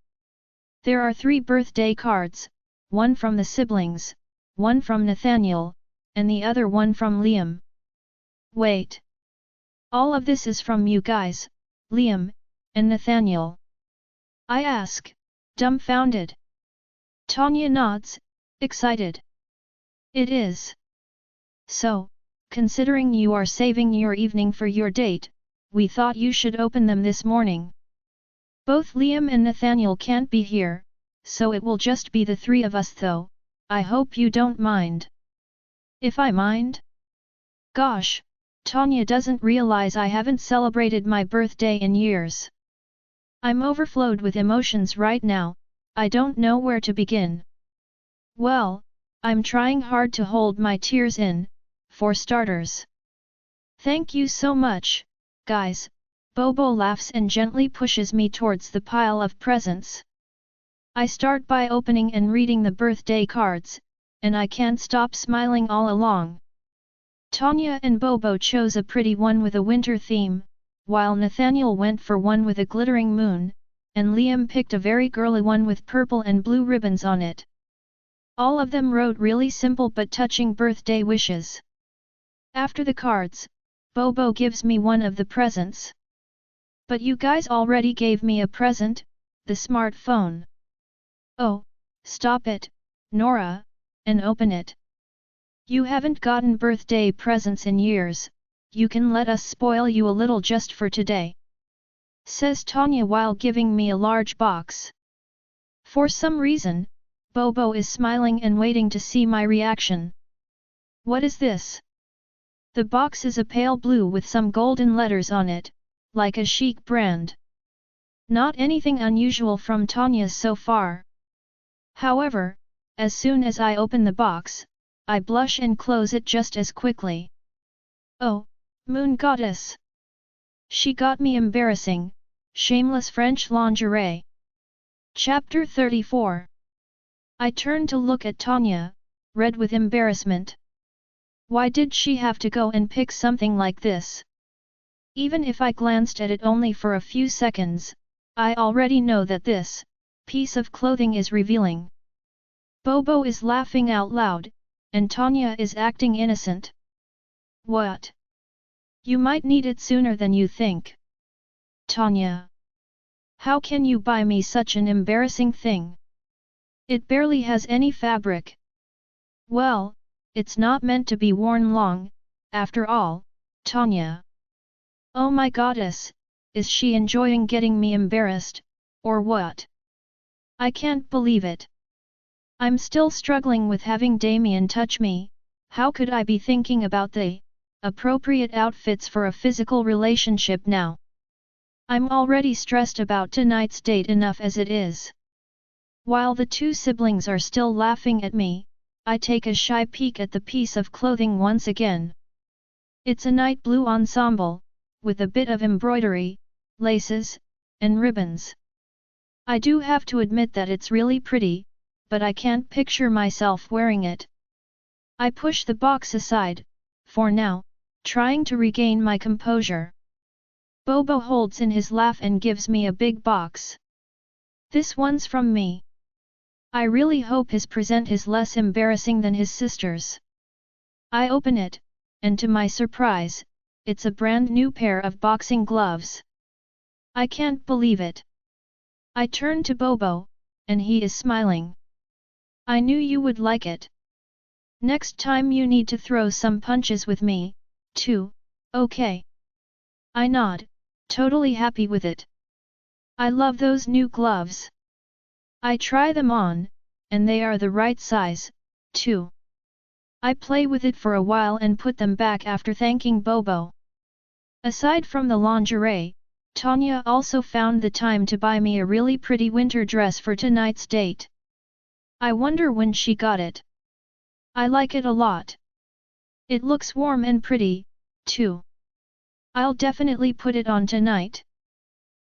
There are 3 birthday cards, one from the siblings, one from Nathaniel, and the other one from Liam. Wait. All of this is from you guys, Liam, and Nathaniel? I ask, dumbfounded. Tanya nods, excited. It is. So, considering you are saving your evening for your date, we thought you should open them this morning. Both Liam and Nathaniel can't be here, so it will just be the 3 of us though. I hope you don't mind. If I mind? Gosh, Tanya doesn't realize I haven't celebrated my birthday in years. I'm overflowed with emotions right now, I don't know where to begin. Well, I'm trying hard to hold my tears in, for starters. Thank you so much, guys. Bobo laughs and gently pushes me towards the pile of presents. I start by opening and reading the birthday cards, and I can't stop smiling all along. Tanya and Bobo chose a pretty one with a winter theme, while Nathaniel went for one with a glittering moon, and Liam picked a very girly one with purple and blue ribbons on it. All of them wrote really simple but touching birthday wishes. After the cards, Bobo gives me one of the presents. But you guys already gave me a present, the smartphone. Oh, stop it, Nora, and open it. You haven't gotten birthday presents in years, you can let us spoil you a little just for today, says Tanya while giving me a large box. For some reason, Bobo is smiling and waiting to see my reaction. What is this? The box is a pale blue with some golden letters on it, like a chic brand. Not anything unusual from Tanya so far. However, as soon as I open the box, I blush and close it just as quickly. Oh, Moon Goddess! She got me embarrassing, shameless French lingerie. Chapter 34. I turned to look at Tanya, red with embarrassment. Why did she have to go and pick something like this? Even if I glanced at it only for a few seconds, I already know that this piece of clothing is revealing. Bobo is laughing out loud, and Tanya is acting innocent. What? You might need it sooner than you think. Tanya. How can you buy me such an embarrassing thing? It barely has any fabric. Well, it's not meant to be worn long, after all, Tanya. Oh my goddess, is she enjoying getting me embarrassed, or what? I can't believe it. I'm still struggling with having Damien touch me. How could I be thinking about the appropriate outfits for a physical relationship now? I'm already stressed about tonight's date enough as it is. While the 2 siblings are still laughing at me, I take a shy peek at the piece of clothing once again. It's a night blue ensemble, with a bit of embroidery, laces, and ribbons. I do have to admit that it's really pretty, but I can't picture myself wearing it. I push the box aside, for now, trying to regain my composure. Bobo holds in his laugh and gives me a big box. This one's from me. I really hope his present is less embarrassing than his sister's. I open it, and to my surprise, it's a brand new pair of boxing gloves. I can't believe it. I turn to Bobo, and he is smiling. I knew you would like it. Next time you need to throw some punches with me, too, okay? I nod, totally happy with it. I love those new gloves. I try them on, and they are the right size, too. I play with it for a while and put them back after thanking Bobo. Aside from the lingerie, Tanya also found the time to buy me a really pretty winter dress for tonight's date. I wonder when she got it. I like it a lot. It looks warm and pretty, too. I'll definitely put it on tonight.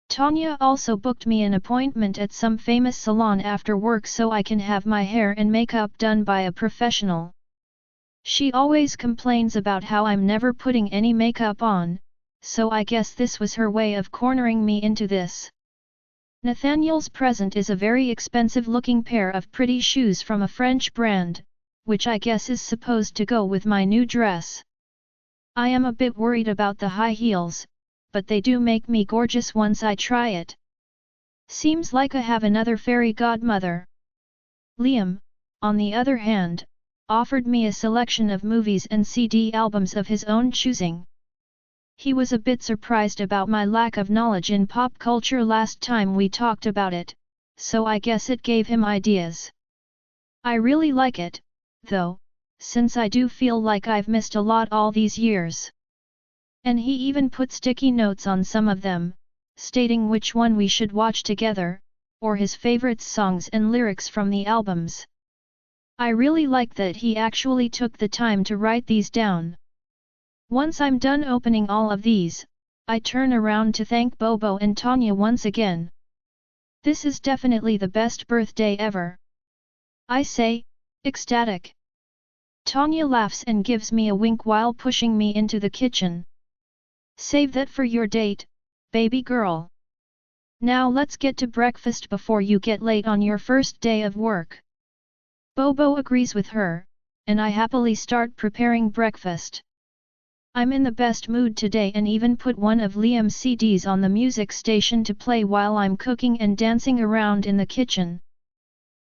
Tanya also booked me an appointment at some famous salon after work so I can have my hair and makeup done by a professional. She always complains about how I'm never putting any makeup on, so I guess this was her way of cornering me into this. Nathaniel's present is a very expensive-looking pair of pretty shoes from a French brand, which I guess is supposed to go with my new dress. I am a bit worried about the high heels, but they do make me gorgeous once I try it. Seems like I have another fairy godmother. Liam, on the other hand, offered me a selection of movies and CD albums of his own choosing. He was a bit surprised about my lack of knowledge in pop culture last time we talked about it, so I guess it gave him ideas. I really like it, though, since I do feel like I've missed a lot all these years. And he even put sticky notes on some of them, stating which one we should watch together, or his favorite songs and lyrics from the albums. I really like that he actually took the time to write these down. Once I'm done opening all of these, I turn around to thank Bobo and Tanya once again. This is definitely the best birthday ever. I say, ecstatic. Tanya laughs and gives me a wink while pushing me into the kitchen. Save that for your date, baby girl. Now let's get to breakfast before you get late on your first day of work. Bobo agrees with her, and I happily start preparing breakfast. I'm in the best mood today and even put one of Liam's CDs on the music station to play while I'm cooking and dancing around in the kitchen.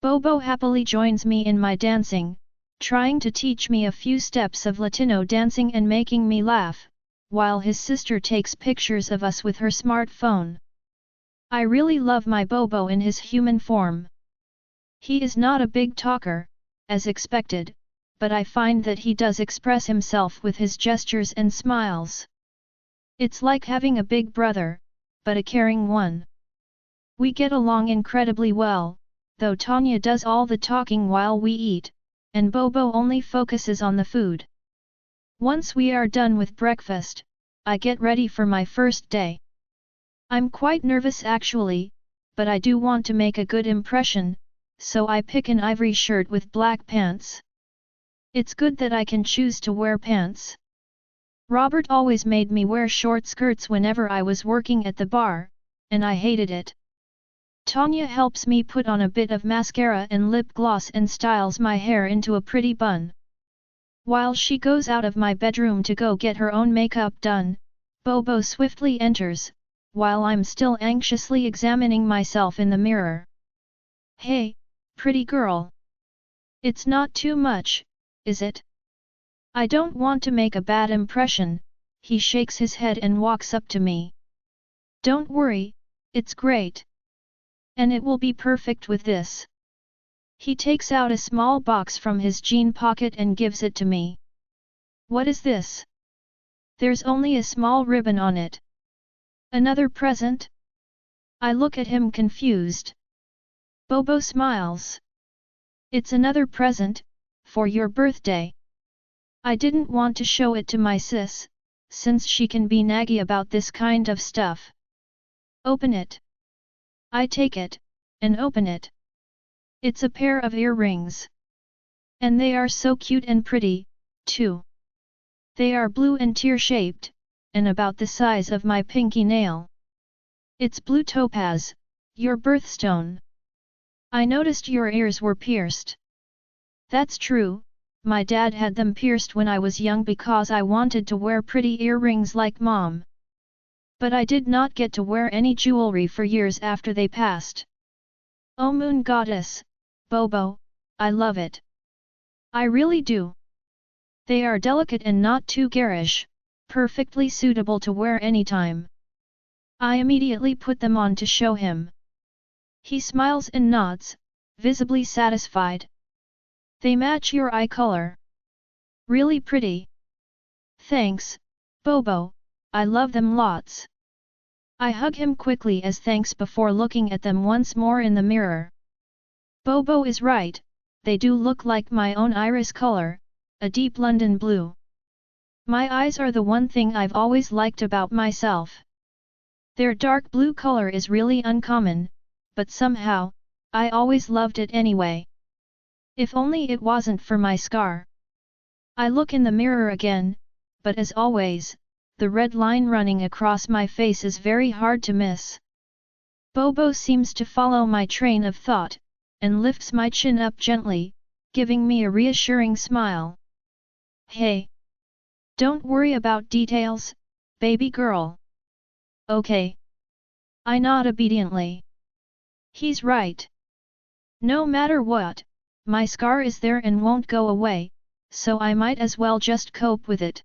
Bobo happily joins me in my dancing, trying to teach me a few steps of Latino dancing and making me laugh, while his sister takes pictures of us with her smartphone. I really love my Bobo in his human form. He is not a big talker, as expected, but I find that he does express himself with his gestures and smiles. It's like having a big brother, but a caring one. We get along incredibly well, though Tanya does all the talking while we eat, and Bobo only focuses on the food. Once we are done with breakfast, I get ready for my first day. I'm quite nervous actually, but I do want to make a good impression, so I pick an ivory shirt with black pants. It's good that I can choose to wear pants. Robert always made me wear short skirts whenever I was working at the bar, and I hated it. Tanya helps me put on a bit of mascara and lip gloss and styles my hair into a pretty bun. While she goes out of my bedroom to go get her own makeup done, Bobo swiftly enters, while I'm still anxiously examining myself in the mirror. Hey, pretty girl. It's not too much, is it? I don't want to make a bad impression, he shakes his head and walks up to me. Don't worry, it's great. And it will be perfect with this. He takes out a small box from his jean pocket and gives it to me. What is this? There's only a small ribbon on it. Another present? I look at him confused. Bobo smiles. It's another present, for your birthday. I didn't want to show it to my sis, since she can be naggy about this kind of stuff. Open it. I take it, and open it. It's a pair of earrings. And they are so cute and pretty, too. They are blue and tear-shaped, and about the size of my pinky nail. It's blue topaz, your birthstone. I noticed your ears were pierced. That's true, my dad had them pierced when I was young because I wanted to wear pretty earrings like Mom. But I did not get to wear any jewelry for years after they passed. Oh moon goddess, Bobo, I love it. I really do. They are delicate and not too garish, perfectly suitable to wear anytime. I immediately put them on to show him. He smiles and nods, visibly satisfied. They match your eye color. Really pretty. Thanks, Bobo, I love them lots. I hug him quickly as thanks before looking at them once more in the mirror. Bobo is right, they do look like my own iris color, a deep London blue. My eyes are the one thing I've always liked about myself. Their dark blue color is really uncommon, but somehow, I always loved it anyway. If only it wasn't for my scar. I look in the mirror again, but as always, the red line running across my face is very hard to miss. Bobo seems to follow my train of thought, and lifts my chin up gently, giving me a reassuring smile. Hey! Don't worry about details, baby girl. Okay. I nod obediently. He's right. No matter what, my scar is there and won't go away, so I might as well just cope with it.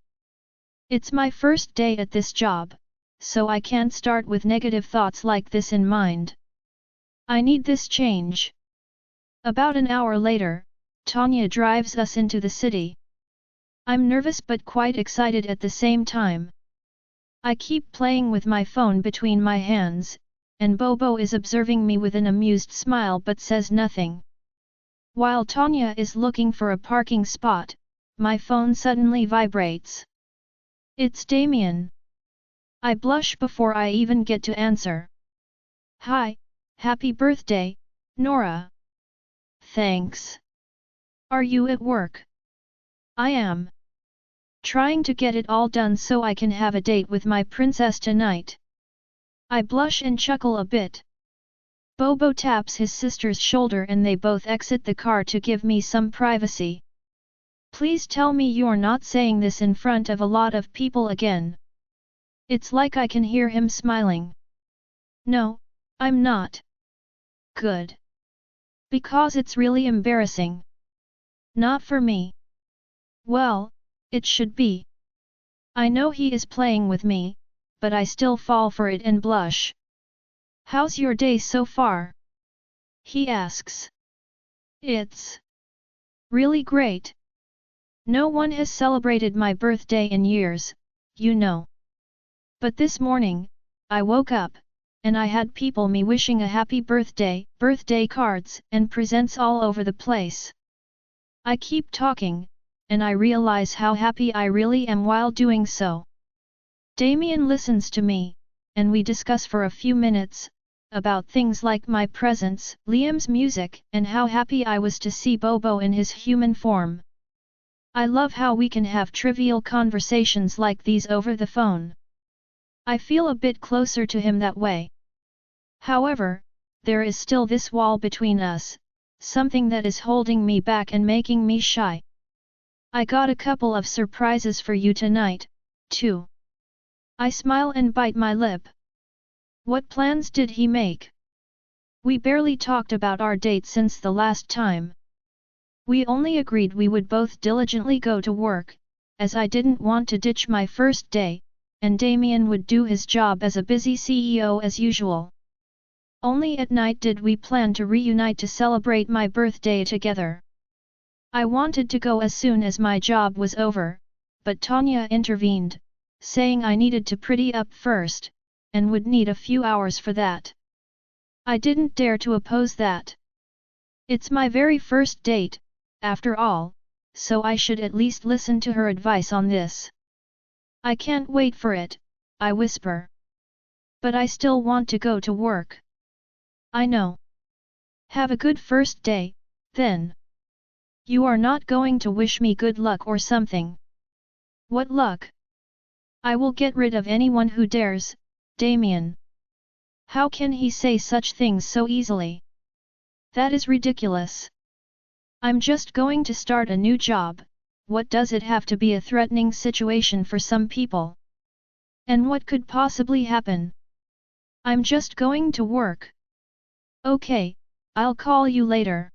It's my first day at this job, so I can't start with negative thoughts like this in mind. I need this change. About an hour later, Tanya drives us into the city. I'm nervous but quite excited at the same time. I keep playing with my phone between my hands, and Bobo is observing me with an amused smile but says nothing. While Tanya is looking for a parking spot, my phone suddenly vibrates. It's Damien. I blush before I even get to answer. Hi, happy birthday, Nora. Thanks. Are you at work? I am. Trying to get it all done so I can have a date with my princess tonight. I blush and chuckle a bit. Bobo taps his sister's shoulder and they both exit the car to give me some privacy. Please tell me you're not saying this in front of a lot of people again. It's like I can hear him smiling. No, I'm not. Good. Because it's really embarrassing. Not for me. Well, it should be. I know he is playing with me, but I still fall for it and blush. How's your day so far? He asks. It's really great. No one has celebrated my birthday in years, you know. But this morning, I woke up, and I had people me wishing a happy birthday cards and presents all over the place. I keep talking, and I realize how happy I really am while doing so. Damien listens to me, and we discuss for a few minutes, about things like my presents, Liam's music, and how happy I was to see Bobo in his human form. I love how we can have trivial conversations like these over the phone. I feel a bit closer to him that way. However, there is still this wall between us, something that is holding me back and making me shy. I got a couple of surprises for you tonight, too. I smile and bite my lip. What plans did he make? We barely talked about our date since the last time. We only agreed we would both diligently go to work, as I didn't want to ditch my first day, and Damien would do his job as a busy CEO as usual. Only at night did we plan to reunite to celebrate my birthday together. I wanted to go as soon as my job was over, but Tanya intervened, saying I needed to pretty up first, and would need a few hours for that. I didn't dare to oppose that. It's my very first date, after all, so I should at least listen to her advice on this. I can't wait for it, I whisper. But I still want to go to work. I know. Have a good first day, then. You are not going to wish me good luck or something. What luck? I will get rid of anyone who dares, Damien. How can he say such things so easily? That is ridiculous. I'm just going to start a new job, what does it have to be a threatening situation for some people? And what could possibly happen? I'm just going to work. Okay, I'll call you later.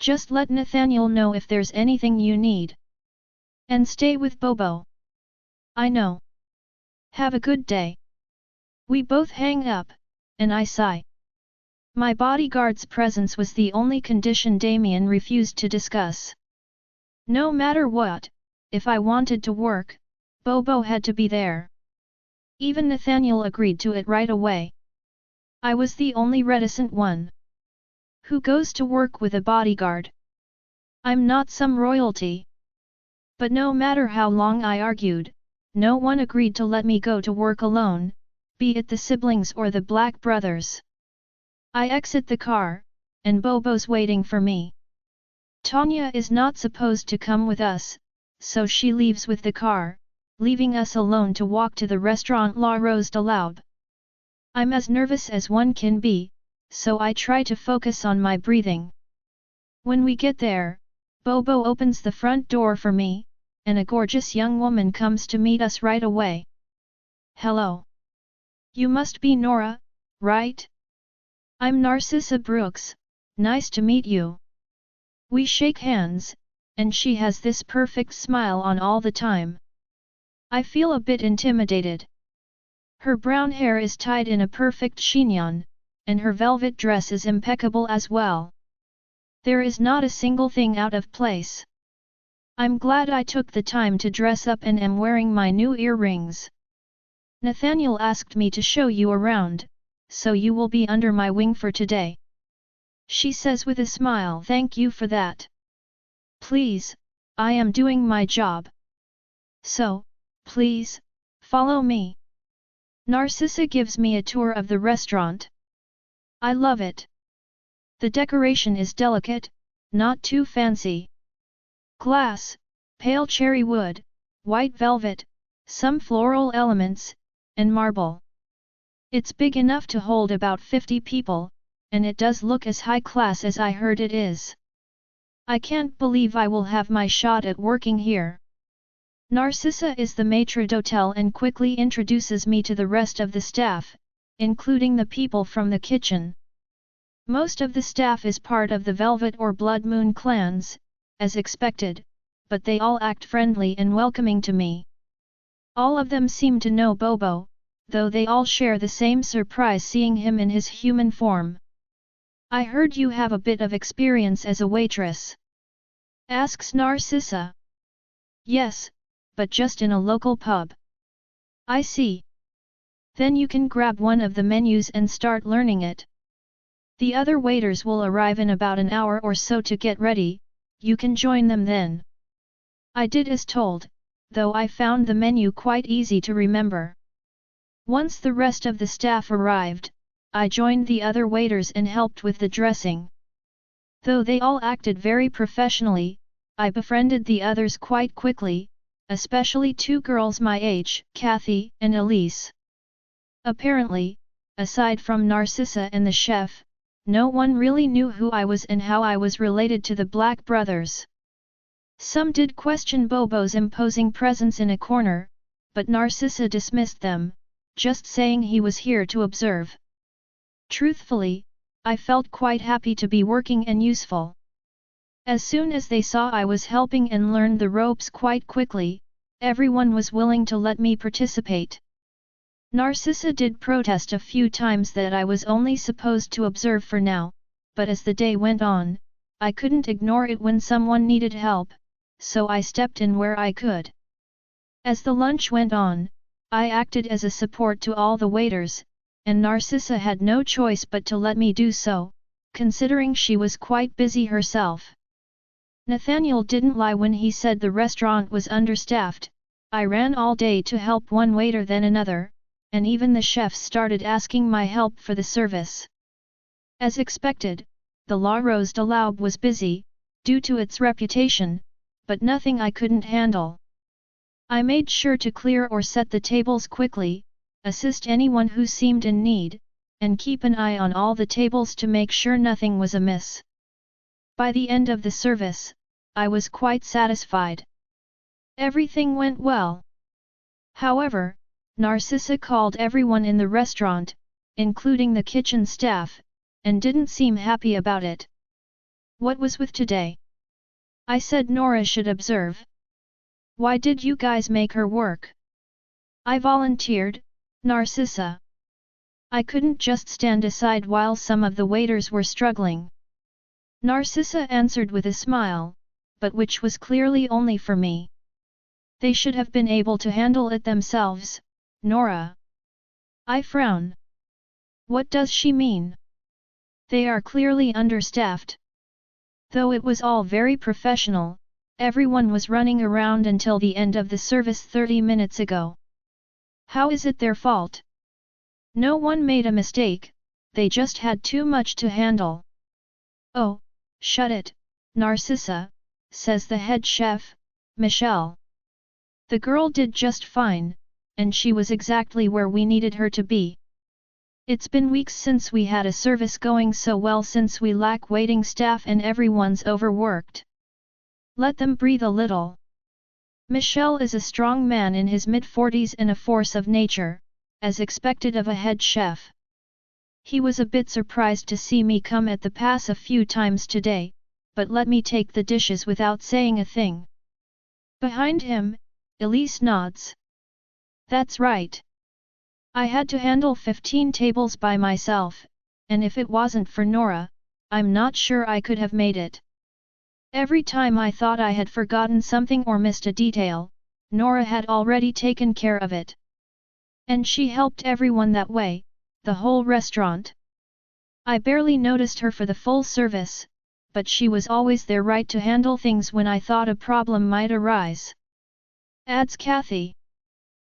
Just let Nathaniel know if there's anything you need. And stay with Bobo. I know. Have a good day. We both hang up, and I sigh. My bodyguard's presence was the only condition Damien refused to discuss. No matter what, if I wanted to work, Bobo had to be there. Even Nathaniel agreed to it right away. I was the only reticent one. Who goes to work with a bodyguard? I'm not some royalty. But no matter how long I argued, no one agreed to let me go to work alone, be it the siblings or the Black brothers. I exit the car, and Bobo's waiting for me. Tanya is not supposed to come with us, so she leaves with the car, leaving us alone to walk to the restaurant La Rose de l'Aube. I'm as nervous as one can be, so I try to focus on my breathing. When we get there, Bobo opens the front door for me, and a gorgeous young woman comes to meet us right away. Hello. You must be Nora, right? I'm Narcissa Brooks, nice to meet you. We shake hands, and she has this perfect smile on all the time. I feel a bit intimidated. Her brown hair is tied in a perfect chignon, and her velvet dress is impeccable as well. There is not a single thing out of place. I'm glad I took the time to dress up and am wearing my new earrings. Nathaniel asked me to show you around, so you will be under my wing for today. She says with a smile, thank you for that. Please, I am doing my job. So, please, follow me. Narcissa gives me a tour of the restaurant. I love it. The decoration is delicate, not too fancy. Glass, pale cherry wood, white velvet, some floral elements, and marble. It's big enough to hold about 50 people, and it does look as high class as I heard it is. I can't believe I will have my shot at working here. Narcissa is the maître d'hôtel and quickly introduces me to the rest of the staff, including the people from the kitchen. Most of the staff is part of the Velvet or Blood Moon clans, as expected, but they all act friendly and welcoming to me. All of them seem to know Bobo, though they all share the same surprise seeing him in his human form. I heard you have a bit of experience as a waitress. Asks Narcissa. Yes, but just in a local pub. I see. Then you can grab one of the menus and start learning it. The other waiters will arrive in about an hour or so to get ready, you can join them then. I did as told, though I found the menu quite easy to remember. Once the rest of the staff arrived, I joined the other waiters and helped with the dressing. Though they all acted very professionally, I befriended the others quite quickly, especially two girls my age, Kathy and Elise. Apparently, aside from Narcissa and the chef, no one really knew who I was and how I was related to the Black brothers. Some did question Bobo's imposing presence in a corner, but Narcissa dismissed them, just saying he was here to observe. Truthfully, I felt quite happy to be working and useful. As soon as they saw I was helping and learned the ropes quite quickly, everyone was willing to let me participate. Narcissa did protest a few times that I was only supposed to observe for now, but as the day went on, I couldn't ignore it when someone needed help, so I stepped in where I could. As the lunch went on, I acted as a support to all the waiters, and Narcissa had no choice but to let me do so, considering she was quite busy herself. Nathaniel didn't lie when he said the restaurant was understaffed. I ran all day to help one waiter then another, and even the chefs started asking my help for the service. As expected, the La Rose de l'Aube was busy, due to its reputation, but nothing I couldn't handle. I made sure to clear or set the tables quickly, assist anyone who seemed in need, and keep an eye on all the tables to make sure nothing was amiss. By the end of the service, I was quite satisfied. Everything went well. However, Narcissa called everyone in the restaurant, including the kitchen staff, and didn't seem happy about it. What was with today? I said Nora should observe. Why did you guys make her work? I volunteered, Narcissa. I couldn't just stand aside while some of the waiters were struggling. Narcissa answered with a smile, but which was clearly only for me. They should have been able to handle it themselves, Nora. I frown. What does she mean? They are clearly understaffed. Though it was all very professional, everyone was running around until the end of the service 30 minutes ago. How is it their fault? No one made a mistake, they just had too much to handle. Oh, shut it, Narcissa, says the head chef, Michelle. The girl did just fine, and she was exactly where we needed her to be. It's been weeks since we had a service going so well since we lack waiting staff and everyone's overworked. Let them breathe a little. Michel is a strong man in his mid-40s and a force of nature, as expected of a head chef. He was a bit surprised to see me come at the pass a few times today, but let me take the dishes without saying a thing. Behind him, Elise nods. That's right. I had to handle 15 tables by myself, and if it wasn't for Nora, I'm not sure I could have made it. Every time I thought I had forgotten something or missed a detail, Nora had already taken care of it. And she helped everyone that way, the whole restaurant. I barely noticed her for the full service, but she was always there right to handle things when I thought a problem might arise. Adds Kathy.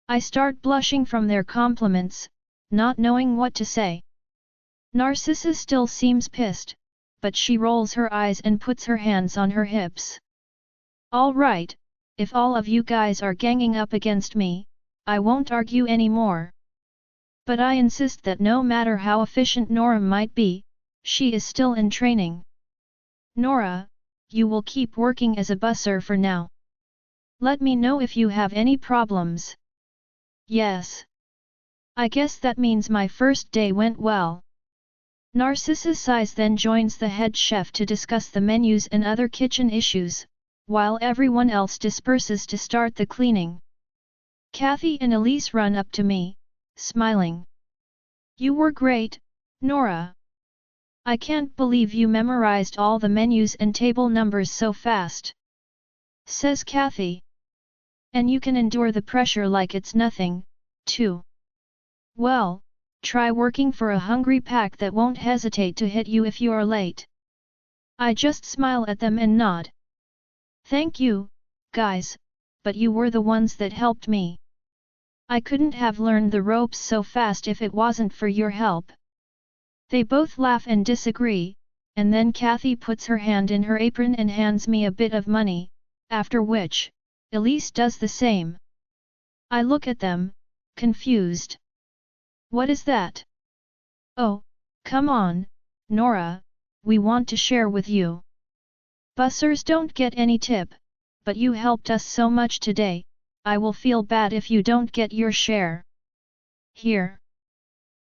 I start blushing from their compliments, not knowing what to say. Narcissa still seems pissed, but she rolls her eyes and puts her hands on her hips. All right, if all of you guys are ganging up against me, I won't argue anymore. But I insist that no matter how efficient Nora might be, she is still in training. Nora, you will keep working as a busser for now. Let me know if you have any problems. Yes. I guess that means my first day went well. Narcissa sighs, then joins the head chef to discuss the menus and other kitchen issues, while everyone else disperses to start the cleaning. Kathy and Elise run up to me, smiling. You were great, Nora. I can't believe you memorized all the menus and table numbers so fast, says Kathy. And you can endure the pressure like it's nothing, too. Well, try working for a hungry pack that won't hesitate to hit you if you're late. I just smile at them and nod. Thank you, guys, but you were the ones that helped me. I couldn't have learned the ropes so fast if it wasn't for your help. They both laugh and disagree, and then Kathy puts her hand in her apron and hands me a bit of money, after which, Elise does the same. I look at them, confused. What is that? Oh, come on, Nora, we want to share with you. Bussers don't get any tip, but you helped us so much today, I will feel bad if you don't get your share. Here.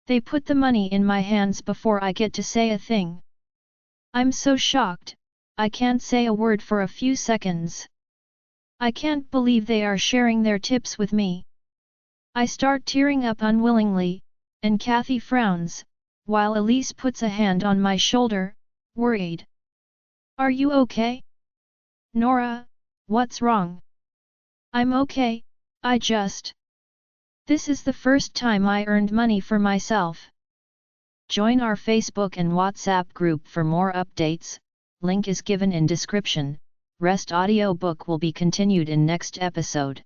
They put the money in my hands before I get to say a thing. I'm so shocked, I can't say a word for a few seconds. I can't believe they are sharing their tips with me. I start tearing up unwillingly, and Kathy frowns, while Elise puts a hand on my shoulder, worried. Are you okay? Nora, what's wrong? I'm okay, I just... This is the first time I earned money for myself. Join our Facebook and WhatsApp group for more updates, link is given in description. Rest audiobook will be continued in next episode.